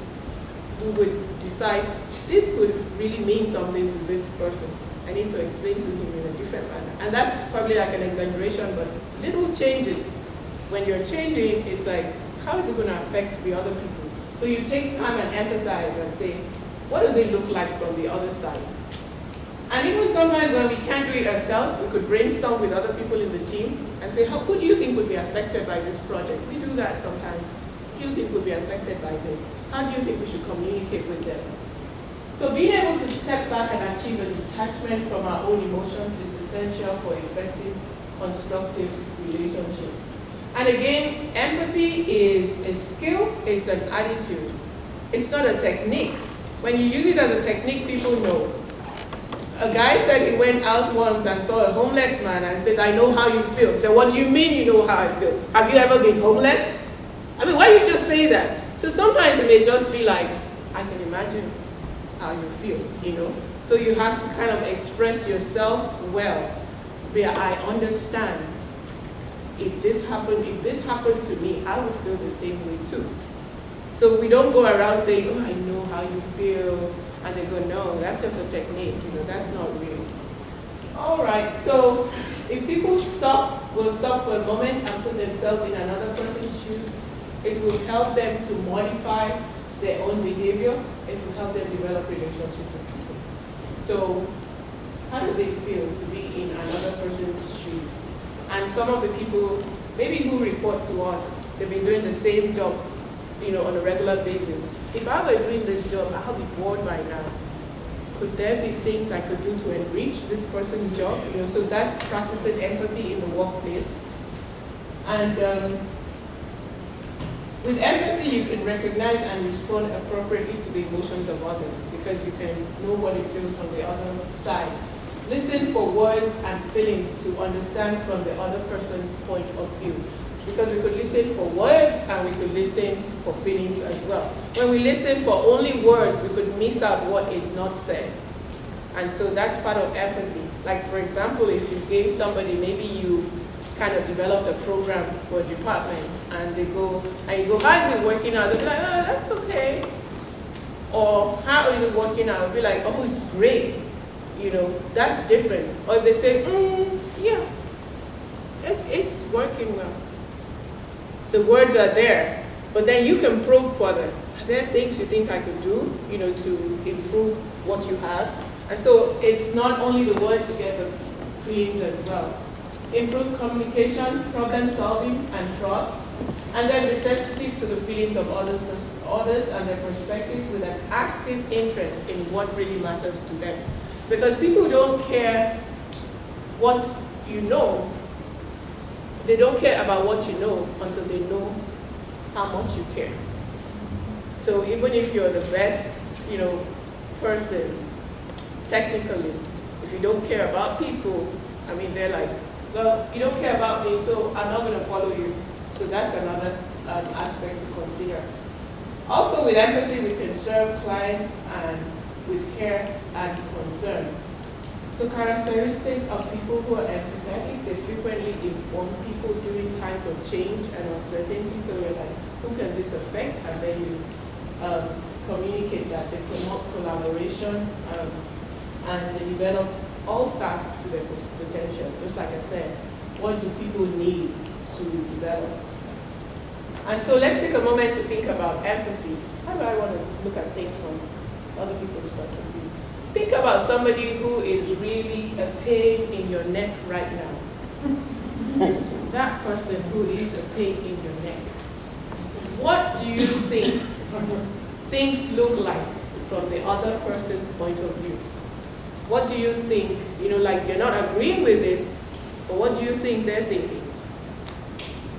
we would decide, this could really mean something to this person. I need to explain to him in a different manner. And that's probably like an exaggeration, but little changes. When you're changing, it's like, how is it going to affect the other people? So you take time and empathize and say, what does it look like from the other side? And even sometimes when we can't do it ourselves, we could brainstorm with other people in the team and say, who do you think would be affected by this project? We do that sometimes. Who do you think would be affected by this? How do you think we should communicate with them? So being able to step back and achieve a detachment from our own emotions is essential for effective, constructive relationships. And again, empathy is a skill, it's an attitude. It's not a technique. When you use it as a technique, people know. A guy said he went out once and saw a homeless man and said, I know how you feel. He said, what do you mean you know how I feel? Have you ever been homeless? I mean, why do you just say that? So sometimes it may just be like, I can imagine how you feel, you know? So you have to kind of express yourself well, where I understand. If this happened to me, I would feel the same way too. So we don't go around saying, oh, I know how you feel. And they go, no, that's just a technique, you know, that's not real. All right, so if people will stop for a moment and put themselves in another person's shoes, it will help them to modify their own behavior. It will help them develop relationships with people. So how does it feel to be in another person's shoes? And some of the people, maybe who report to us, they've been doing the same job, you know, on a regular basis. If I were doing this job, I'll be bored by now. Could there be things I could do to enrich this person's job? You know, so that's practicing empathy in the workplace. And with empathy, you can recognize and respond appropriately to the emotions of others because you can know what it feels from the other side. Listen for words and feelings to understand from the other person's point of view. Because we could listen for words and we could listen for feelings as well. When we listen for only words, we could miss out what is not said. And so that's part of empathy. Like for example, if you gave somebody, maybe you kind of developed a program for a department and they go, and you go, how is it working out? They'll be like, oh, that's okay. Or how is it working out? They'll be like, oh, it's great. You know, that's different. Or if they say, yeah, it's working well. The words are there, but then you can probe further. Are there things you think I could do, you know, to improve what you have? And so it's not only the words, you get the feelings as well. Improve communication, problem solving, and trust. And then be sensitive to the feelings of others and their perspectives with an active interest in what really matters to them. Because people don't care what you know. They don't care about what you know until they know how much you care. So even if you're the best, you know, person, technically, if you don't care about people, I mean, they're like, well, you don't care about me, so I'm not going to follow you. So that's another aspect to consider. Also with empathy, we can serve clients and with care and concern. So characteristics of people who are empathetic, they frequently inform people during times of change and uncertainty. So you're like, who can this affect? And then you communicate that. They promote collaboration and they develop all staff to their potential. Just like I said, what do people need to develop? And so let's take a moment to think about empathy. How do I want to look at things from other people's point of view? Think about somebody who is really a pain in your neck right now. That person who is a pain in your neck. What do you think things look like from the other person's point of view? What do you think, like you're not agreeing with it, but what do you think they're thinking?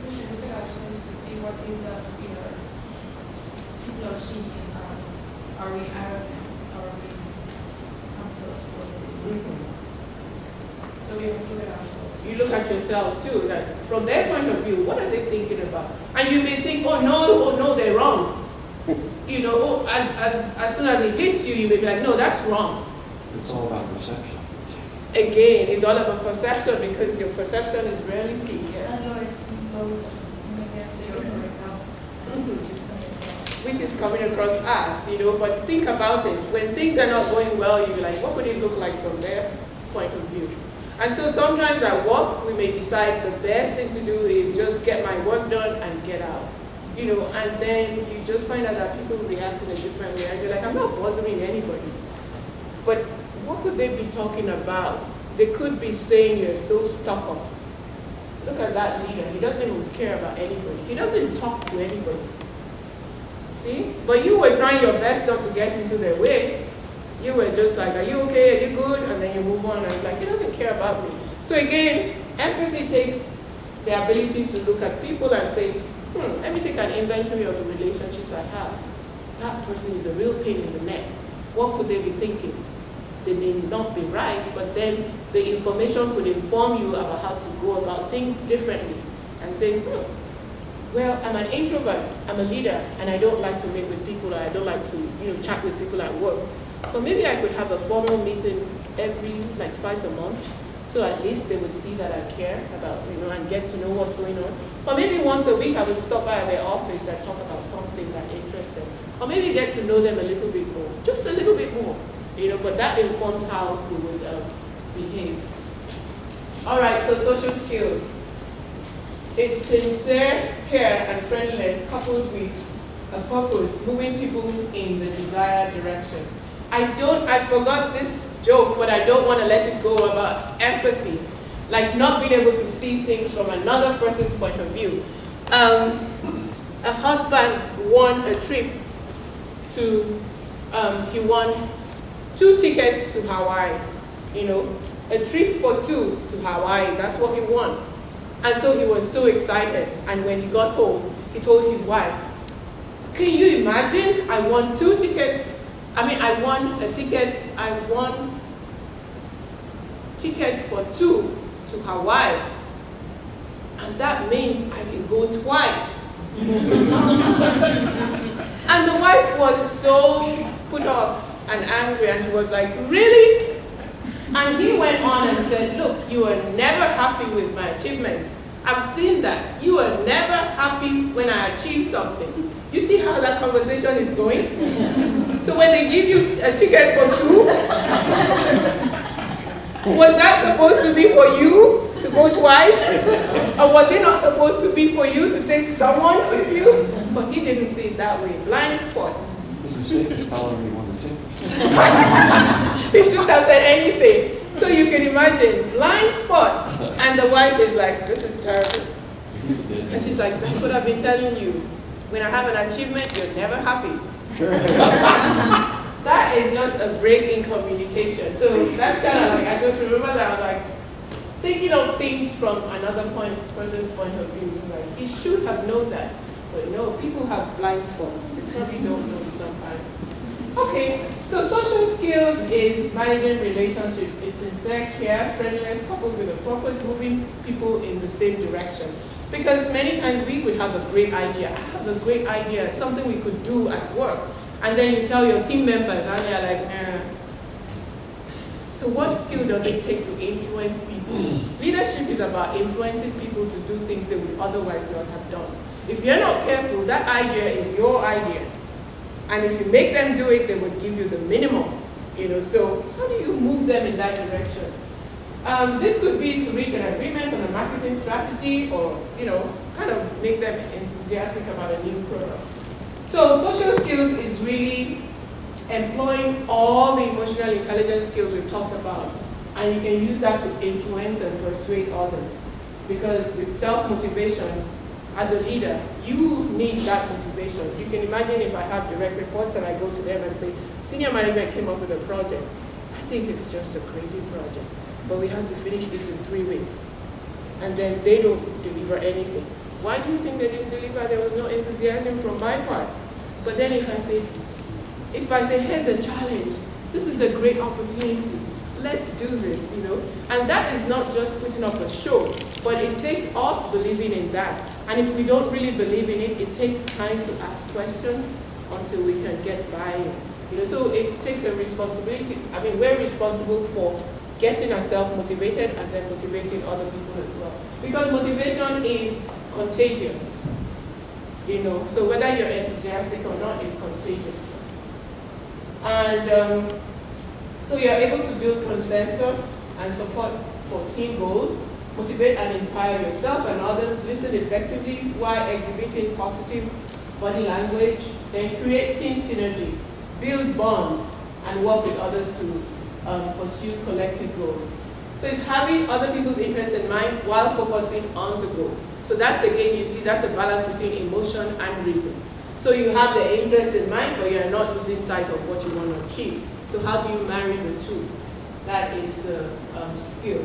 We should look at ourselves to see what things that people are seeing in us. Are we arrogant? Are we untrustworthy? So we have to look at ourselves. You look at yourselves too, that from their point of view, what are they thinking about? And you may think, oh no, they're wrong. As soon as it hits you, you may be like, no, that's wrong. It's all about perception. Again, it's all about perception because your perception is reality. Yeah. Otherwise, those against your account, Which is coming across as, but think about it. When things are not going well, you're like, what would it look like from their point of view? And so sometimes at work, we may decide the best thing to do is just get my work done and get out. And then you just find out that people react in a different way. And you're like, I'm not bothering anybody. But what could they be talking about? They could be saying you're so stuck up. Look at that leader. He doesn't even care about anybody. He doesn't talk to anybody. See? But you were trying your best not to get into their way. You were just like, are you okay? Are you good? And then you move on and you're like, he doesn't care about me. So again, empathy takes the ability to look at people and say, let me take an inventory of the relationships I have. That person is a real pain in the neck. What could they be thinking? They may not be right, but then the information could inform you about how to go about things differently and say, well, I'm an introvert, I'm a leader, and I don't like to meet with people, or I don't like to chat with people at work. So maybe I could have a formal meeting twice a month, so at least they would see that I care about, and get to know what's going on. Or maybe once a week I would stop by their office and talk about something that interests them. Or maybe get to know them a little bit more, just a little bit more. But that informs how we would behave. All right, so social skills. It's sincere care and friendliness coupled with a purpose, moving people in the desired direction. I forgot this joke, but I don't want to let it go about empathy, like not being able to see things from another person's point of view. A husband won a trip to, he won 2 tickets to Hawaii, a trip for 2 to Hawaii, that's what he won. And so he was so excited, and when he got home, he told his wife, can you imagine, I won 2 tickets, I won tickets for 2 to Hawaii, and that means I can go twice. And the wife was so put off and angry, and she was like, really? And he went on and said, look, you are never happy with my achievements. I've seen that. You are never happy when I achieve something. You see how that conversation is going? So when they give you a ticket for 2, was that supposed to be for you to go twice? Or was it not supposed to be for you to take someone with you? But he didn't see it that way. Blind spot. His mistake is telling me one of the tickets. He shouldn't have said anything. So you can imagine, blind spot. And the wife is like, this is terrible. And she's like, that's what I've been telling you. When I have an achievement, you're never happy. That is just a break in communication. So that's kind of I just remember that I was like, thinking of things from another person's point of view. Like, he should have known that. But no, people have blind spots. They probably don't know sometimes. Okay, so social skills is managing relationships. It's sincere care, friendliness, coupled with a purpose, moving people in the same direction. Because many times we could have a great idea. I have a great idea, something we could do at work. and then you tell your team members, and they're like, So what skill does it take to influence people? Leadership is about influencing people to do things they would otherwise not have done. If you're not careful, that idea is your idea. And if you make them do it, they would give you the minimum. So how do you move them in that direction? This could be to reach an agreement on a marketing strategy, or kind of make them enthusiastic about a new product. So social skills is really employing all the emotional intelligence skills we've talked about, and you can use that to influence and persuade others. Because with self-motivation, as a leader, you need that motivation. You can imagine if I have direct reports and I go to them and say, senior management came up with a project. I think it's just a crazy project, but we have to finish this in 3 weeks. And then they don't deliver anything. Why do you think they didn't deliver? There was no enthusiasm from my part. But then if I say, here's a challenge, this is a great opportunity, let's do this, And that is not just putting up a show, but it takes us believing in that. And if we don't really believe in it, it takes time to ask questions until we can get buy-in. So it takes a responsibility. We're responsible for getting ourselves motivated and then motivating other people as well. Because motivation is contagious. So whether you're enthusiastic or not, it's contagious. And so you're able to build consensus and support for team goals, motivate and inspire yourself and others, listen effectively while exhibiting positive body language, then create team synergy, build bonds, and work with others to pursue collective goals. So it's having other people's interests in mind while focusing on the goal. So that's, again, you see, that's a balance between emotion and reason. So you have the interest in mind, but you're not losing sight of what you want to achieve. So how do you marry the two? That is the skill.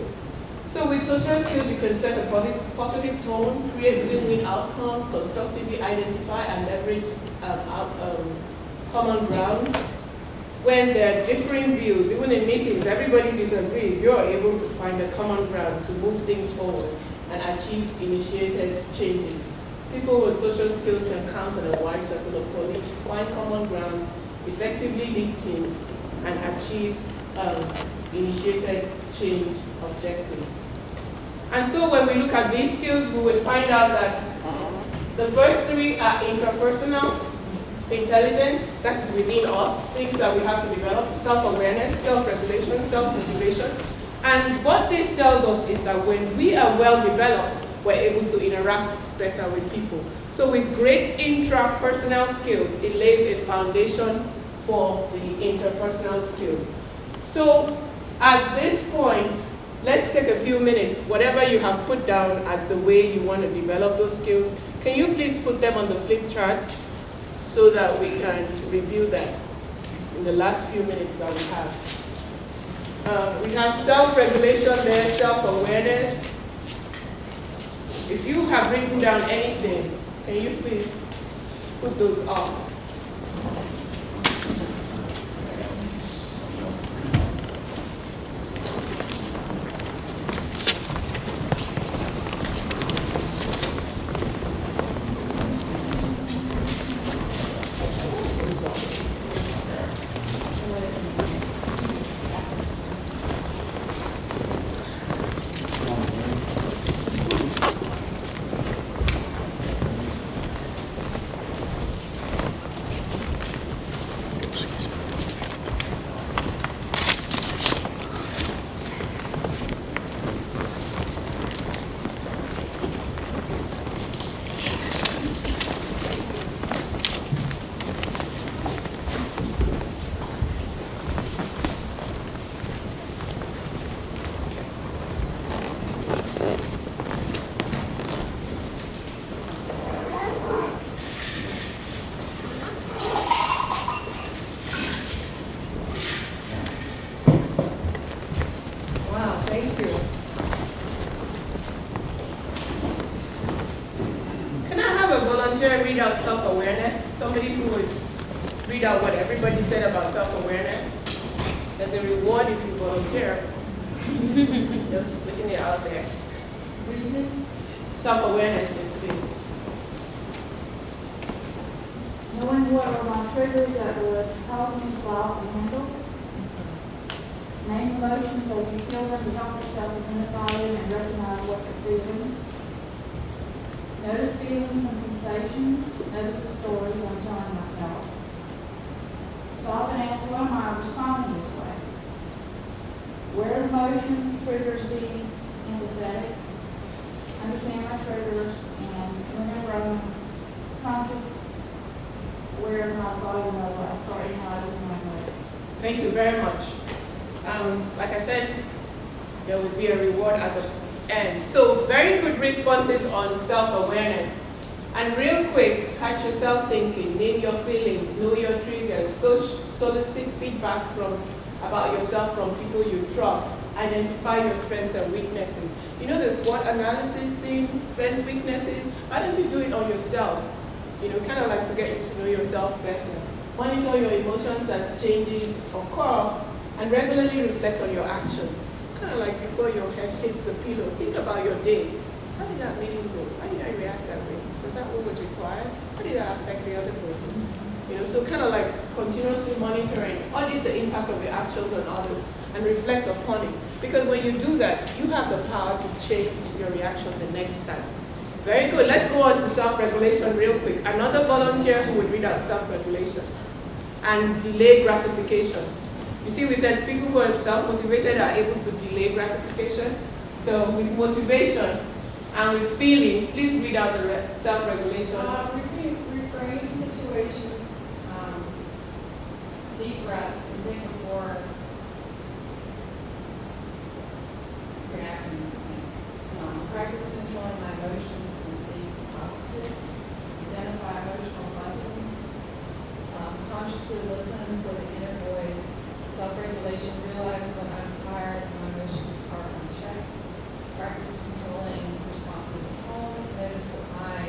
So with social skills, you can set a positive tone, create win-win outcomes, constructively identify and leverage common grounds. When there are differing views, even in meetings, everybody disagrees, you're able to find a common ground to move things forward and achieve initiated changes. People with social skills can count on a wide circle of colleagues, find common grounds, effectively lead teams, and achieve initiated change objectives. And so when we look at these skills, we will find out that the first three are interpersonal intelligence, that is within us, things that we have to develop, self-awareness, self-regulation, self-motivation. And what this tells us is that when we are well developed, we're able to interact better with people. So with great intrapersonal skills, it lays a foundation for the interpersonal skills. So at this point, let's take a few minutes, whatever you have put down as the way you want to develop those skills, can you please put them on the flip chart so that we can review that in the last few minutes that we have. We have self-regulation there, self-awareness. If you have written down anything, can you please put those up? Read out self-awareness. Somebody who would read out what everybody said about self-awareness. There's a reward if you volunteer. Just putting it out there. Self-awareness is big. Knowing what or not triggers that would cause me to file for handle. Name emotions as you feel them to help yourself identify them and recognize what you're feeling. Notice feelings and sensations. Notice the stories I'm telling myself. Stop and ask, why am I responding this way? Where emotions, triggers be empathetic. Understand my triggers, and whenever I'm conscious, aware of my body level, I start analyzing my emotions. Thank you very much. Like I said, there will be a reward at the end. So very good responses on self-awareness. And real quick, catch yourself thinking, name your feelings, know your triggers, solicit feedback about yourself from people you trust, identify your strengths and weaknesses. You know the SWOT analysis thing, strengths, weaknesses? Why don't you do it on yourself? You know, kind of like to get you to know yourself better. Monitor your emotions as changes occur and regularly reflect on your actions. Kind of like before your head hits the pillow, think about your day. How did that meeting go? Why did I react that way? Was that what was required? How did that affect the other person? You know, so kind of like continuously monitoring, audit the impact of your actions on others and reflect upon it. Because when you do that, you have the power to change your reaction the next time. Very good. Let's go on to self-regulation real quick. Another volunteer who would read out self-regulation and delay gratification. You see, we said people who are self-motivated are able to delay gratification. So with motivation and with feeling, please read out the self-regulation. Reframe situations, deep breaths, and think before reacting. Practice controlling my emotions and see positive. Identify emotional buttons. Consciously listen for the inner voice. Self-regulation, realize when I'm tired and my emotions are unchecked. Practice controlling responses at home. Notice what my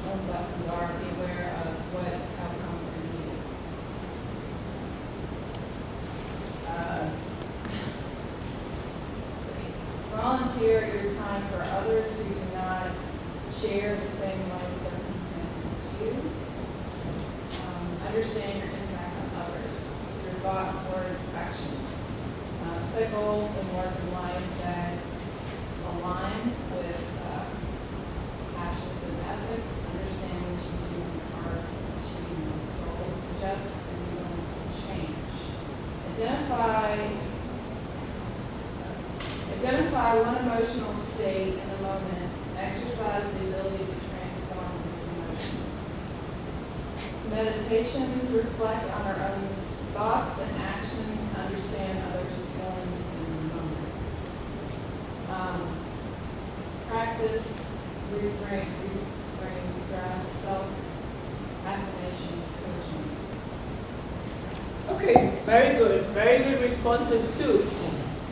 own buttons are. Be aware of what outcomes are needed. Let's see. Volunteer your time for others who do not share the same life circumstances as you. Understand your impact on others. Thoughts, words, actions. Set goals and work in life that align with passions and ethics. Understand what you do are achieving those goals. Adjust and be willing to change. Identify one emotional state in a moment. Exercise the ability to transform this emotion. Meditations reflect on our own thoughts and actions, understand others' feelings in the moment. Practice, reframe stress, self-affirmation, coaching. Okay, very good. Very good responses too.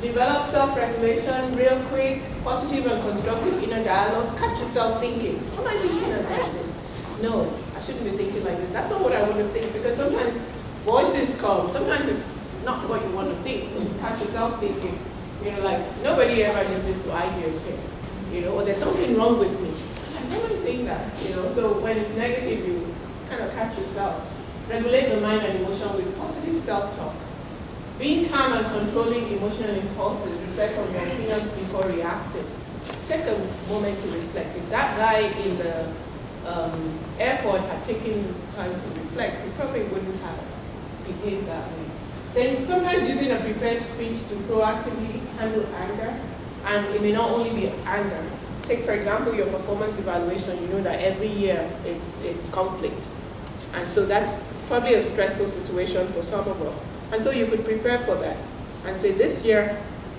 Develop self-regulation real quick, positive and constructive inner dialogue. Catch yourself thinking, what am I thinking about this? No, I shouldn't be thinking like this. That's not what I want to think, because sometimes voices come. Sometimes it's not what you want to think. You catch yourself thinking, you know, like nobody ever listens to ideas here, you know, or there's something wrong with me. Like, nobody's saying that, you know. So when it's negative, you kind of catch yourself. Regulate the mind and emotion with positive self-talks. Being calm and controlling emotional impulses. Reflect on your opinions before reacting. Take a moment to reflect. If that guy in the airport had taken time to reflect, he probably wouldn't have behave that way. Then sometimes using a prepared speech to proactively handle anger, and it may not only be anger. Take for example your performance evaluation. You know that every year it's conflict, and so that's probably a stressful situation for some of us. And so you could prepare for that and say, this year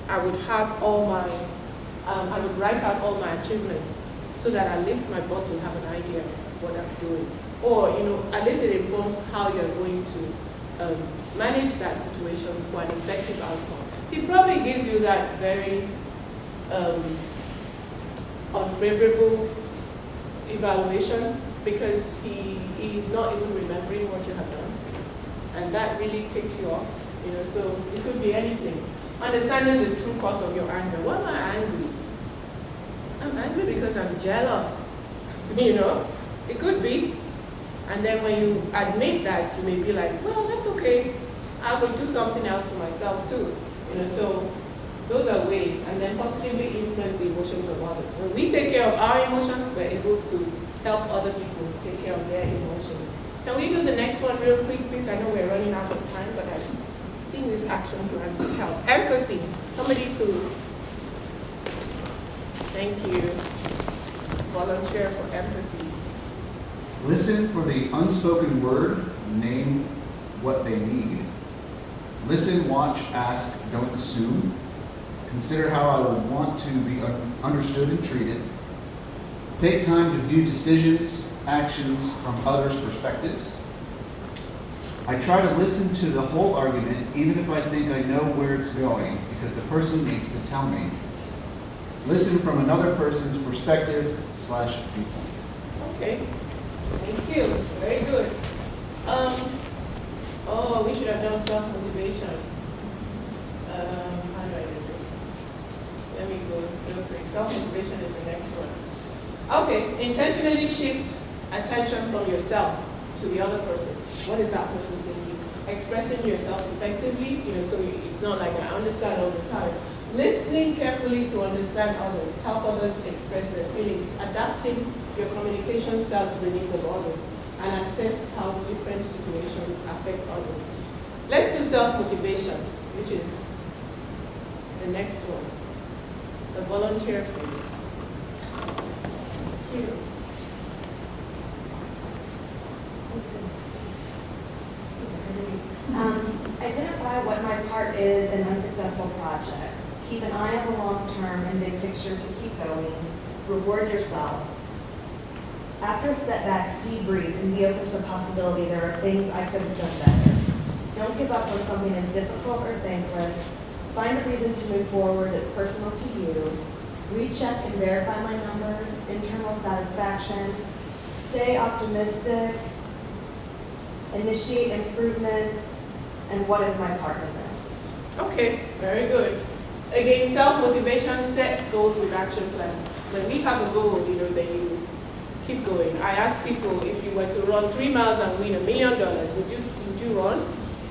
I would have all my, I would write out all my achievements so that at least my boss will have an idea of what I'm doing. Or, you know, at least it informs how you're going to manage that situation for an effective outcome. He probably gives you that very unfavorable evaluation because he is not even remembering what you have done. And that really takes you off, you know, so it could be anything. Understanding the true cause of your anger. Why am I angry? I'm angry because I'm jealous, you know. It could be. And then when you admit that, you may be like, well, that's okay. I will do something else for myself too. So those are ways. And then positively influence the emotions of others. When we take care of our emotions, we're able to help other people take care of their emotions. Can we do the next one real quick, please? I know we're running out of time, but I think this action plan will help. Empathy. Somebody to, thank you, volunteer for empathy. Listen for the unspoken word, name what they need. Listen, watch, ask, don't assume. Consider how I would want to be understood and treated. Take time to view decisions, actions from others' perspectives. I try to listen to the whole argument, even if I think I know where it's going, because the person needs to tell me. Listen from another person's perspective / viewpoint. Okay. Thank you. Very good. We should have done self-motivation. How do I do this? Let me go real quick. Self-motivation is the next one. Okay. Intentionally shift attention from yourself to the other person. What is that person thinking? Expressing yourself effectively, so it's not like I understand all the time. Listening carefully to understand others, help others express their feelings, adapting your communication styles to the needs of others, and assess how different situations affect others. Let's do self-motivation, which is the next one, the volunteer phase. Thank you. Identify what my part is in unsuccessful projects. Keep an eye on the long term and big picture to keep going. Reward yourself. After a setback, debrief and be open to the possibility there are things I could have done better. Don't give up when something is difficult or thankless. Find a reason to move forward that's personal to you. Recheck and verify my numbers, internal satisfaction. Stay optimistic. Initiate improvements. And what is my part in this? Okay, very good. Again, self-motivation, set goals with action plans. When we have a goal, then you keep going. I ask people, if you were to run 3 miles and win $1 million, would you run?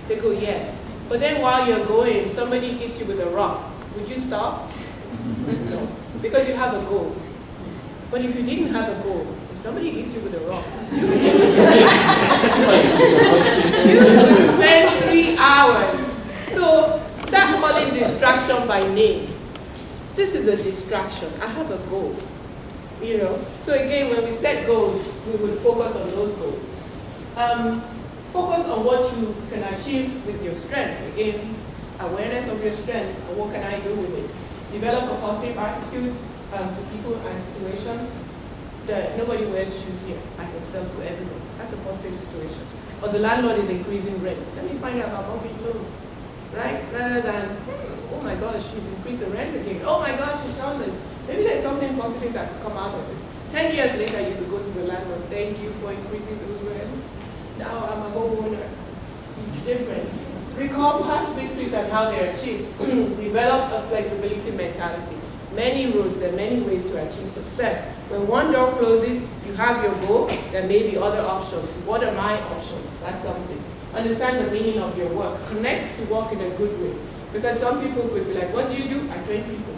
They go, yes. But then while you're going, somebody hits you with a rock. Would you stop? No, because you have a goal. But if you didn't have a goal, if somebody hits you with a rock, you would spend 3 hours. So start calling distraction by name. This is a distraction. I have a goal. So again, when we set goals, we will focus on those goals. Focus on what you can achieve with your strengths. Again, awareness of your strengths and what can I do with it. Develop a positive attitude to people and situations. Nobody wears shoes here. I can sell to everyone. That's a positive situation. Or the landlord is increasing rent. Let me find out about mortgage loans. Right? Rather than, oh my gosh, she's increased the rent again. Oh my gosh, she's done this. Maybe there's something positive that could come out of this. 10 years later, you could go to the landlord. Thank you for increasing those rents. Now I'm a homeowner. Different. Recall past victories and how they're achieved. Develop a flexibility mentality. Many roads, there are many ways to achieve success. When one door closes, you have your goal, there may be other options. What are my options? That's something. Understand the meaning of your work. Connect to work in a good way. Because some people could be like, what do you do? I train people.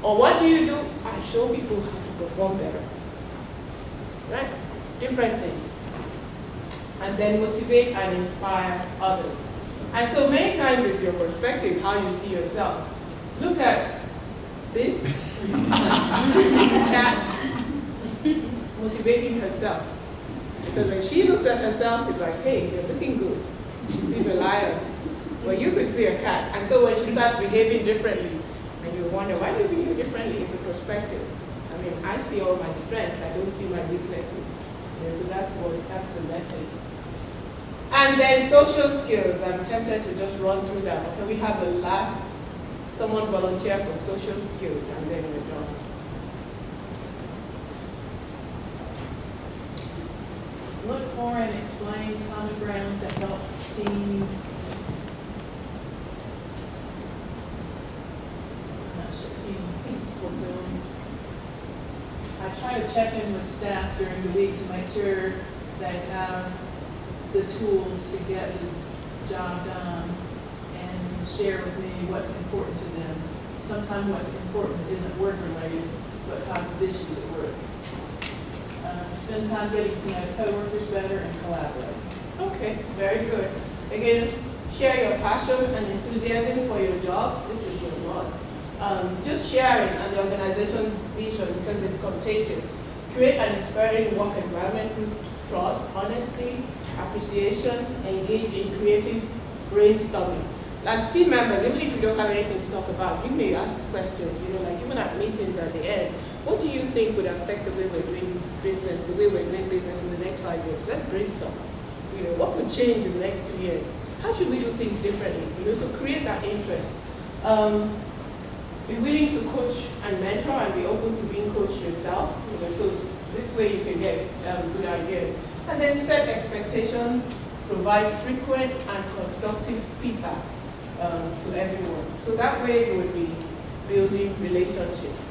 Or what do you do? I show people how to perform better. Right? Different things. And then motivate and inspire others. And so many times it's your perspective, how you see yourself. Look at this cat motivating herself. Because when she looks at herself, it's like, hey, you're looking good. She sees a lion. Well, you could see a cat. And so when she starts behaving differently, and you wonder, why do you behave differently? It's a perspective. I mean, I see all my strengths. I don't see my weaknesses. So that's the message. And then social skills. I'm tempted to just run through that. Can we have the last, someone volunteer for social skills, and then we're done. Look for and explain common ground to help team. I try to check in with staff during the week to make sure they have the tools to get the job done and share with me what's important to them. Sometimes what's important isn't work-related, but causes issues at work. Spend time getting to know coworkers better and collaborate. Okay, very good. Again, share your passion and enthusiasm for your job. This is your lot. Just sharing and the organization's vision because it's contagious. Create an inspiring work environment through trust, honesty, appreciation, engage in creative brainstorming. As team members, even if you don't have anything to talk about, you may ask questions, like even at meetings at the end. What do you think would affect the way we're doing business, the way we're doing business in the next 5 years? Let's brainstorm. What could change in the next 2 years? How should we do things differently? So create that interest. Be willing to coach and mentor and be open to being coached yourself. So this way you can get good ideas. And then set expectations, provide frequent and constructive feedback to everyone. So that way you would be building relationships.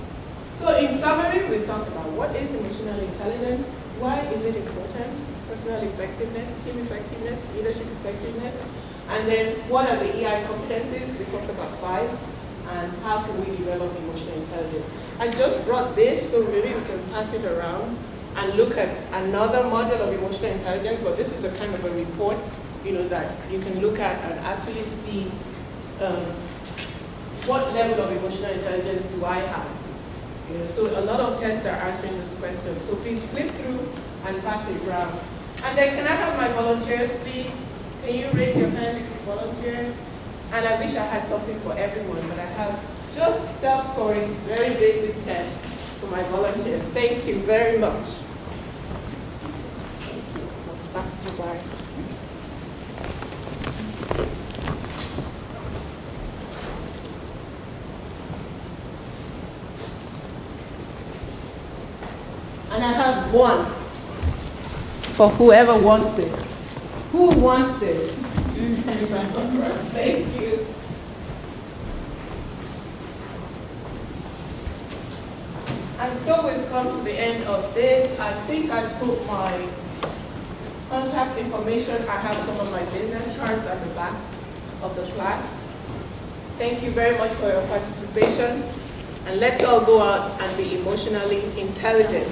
So in summary, we've talked about what is emotional intelligence, why is it important, personal effectiveness, team effectiveness, leadership effectiveness, and then what are the EI competencies? We talked about 5, and how can we develop emotional intelligence. I just brought this, so maybe we can pass it around and look at another module of emotional intelligence, but this is a kind of a report, that you can look at and actually see what level of emotional intelligence do I have. So a lot of tests are answering those questions. So please flip through and pass it around. And then can I have my volunteers, please? Can you raise your hand if you volunteer? And I wish I had something for everyone, but I have just self-scoring, very basic tests for my volunteers. Thank you very much. Let's pass you by. And I have one for whoever wants it. Who wants it? Thank you. And so we've come to the end of this. I think I put my contact information. I have some of my business cards at the back of the class. Thank you very much for your participation. And let's all go out and be emotionally intelligent.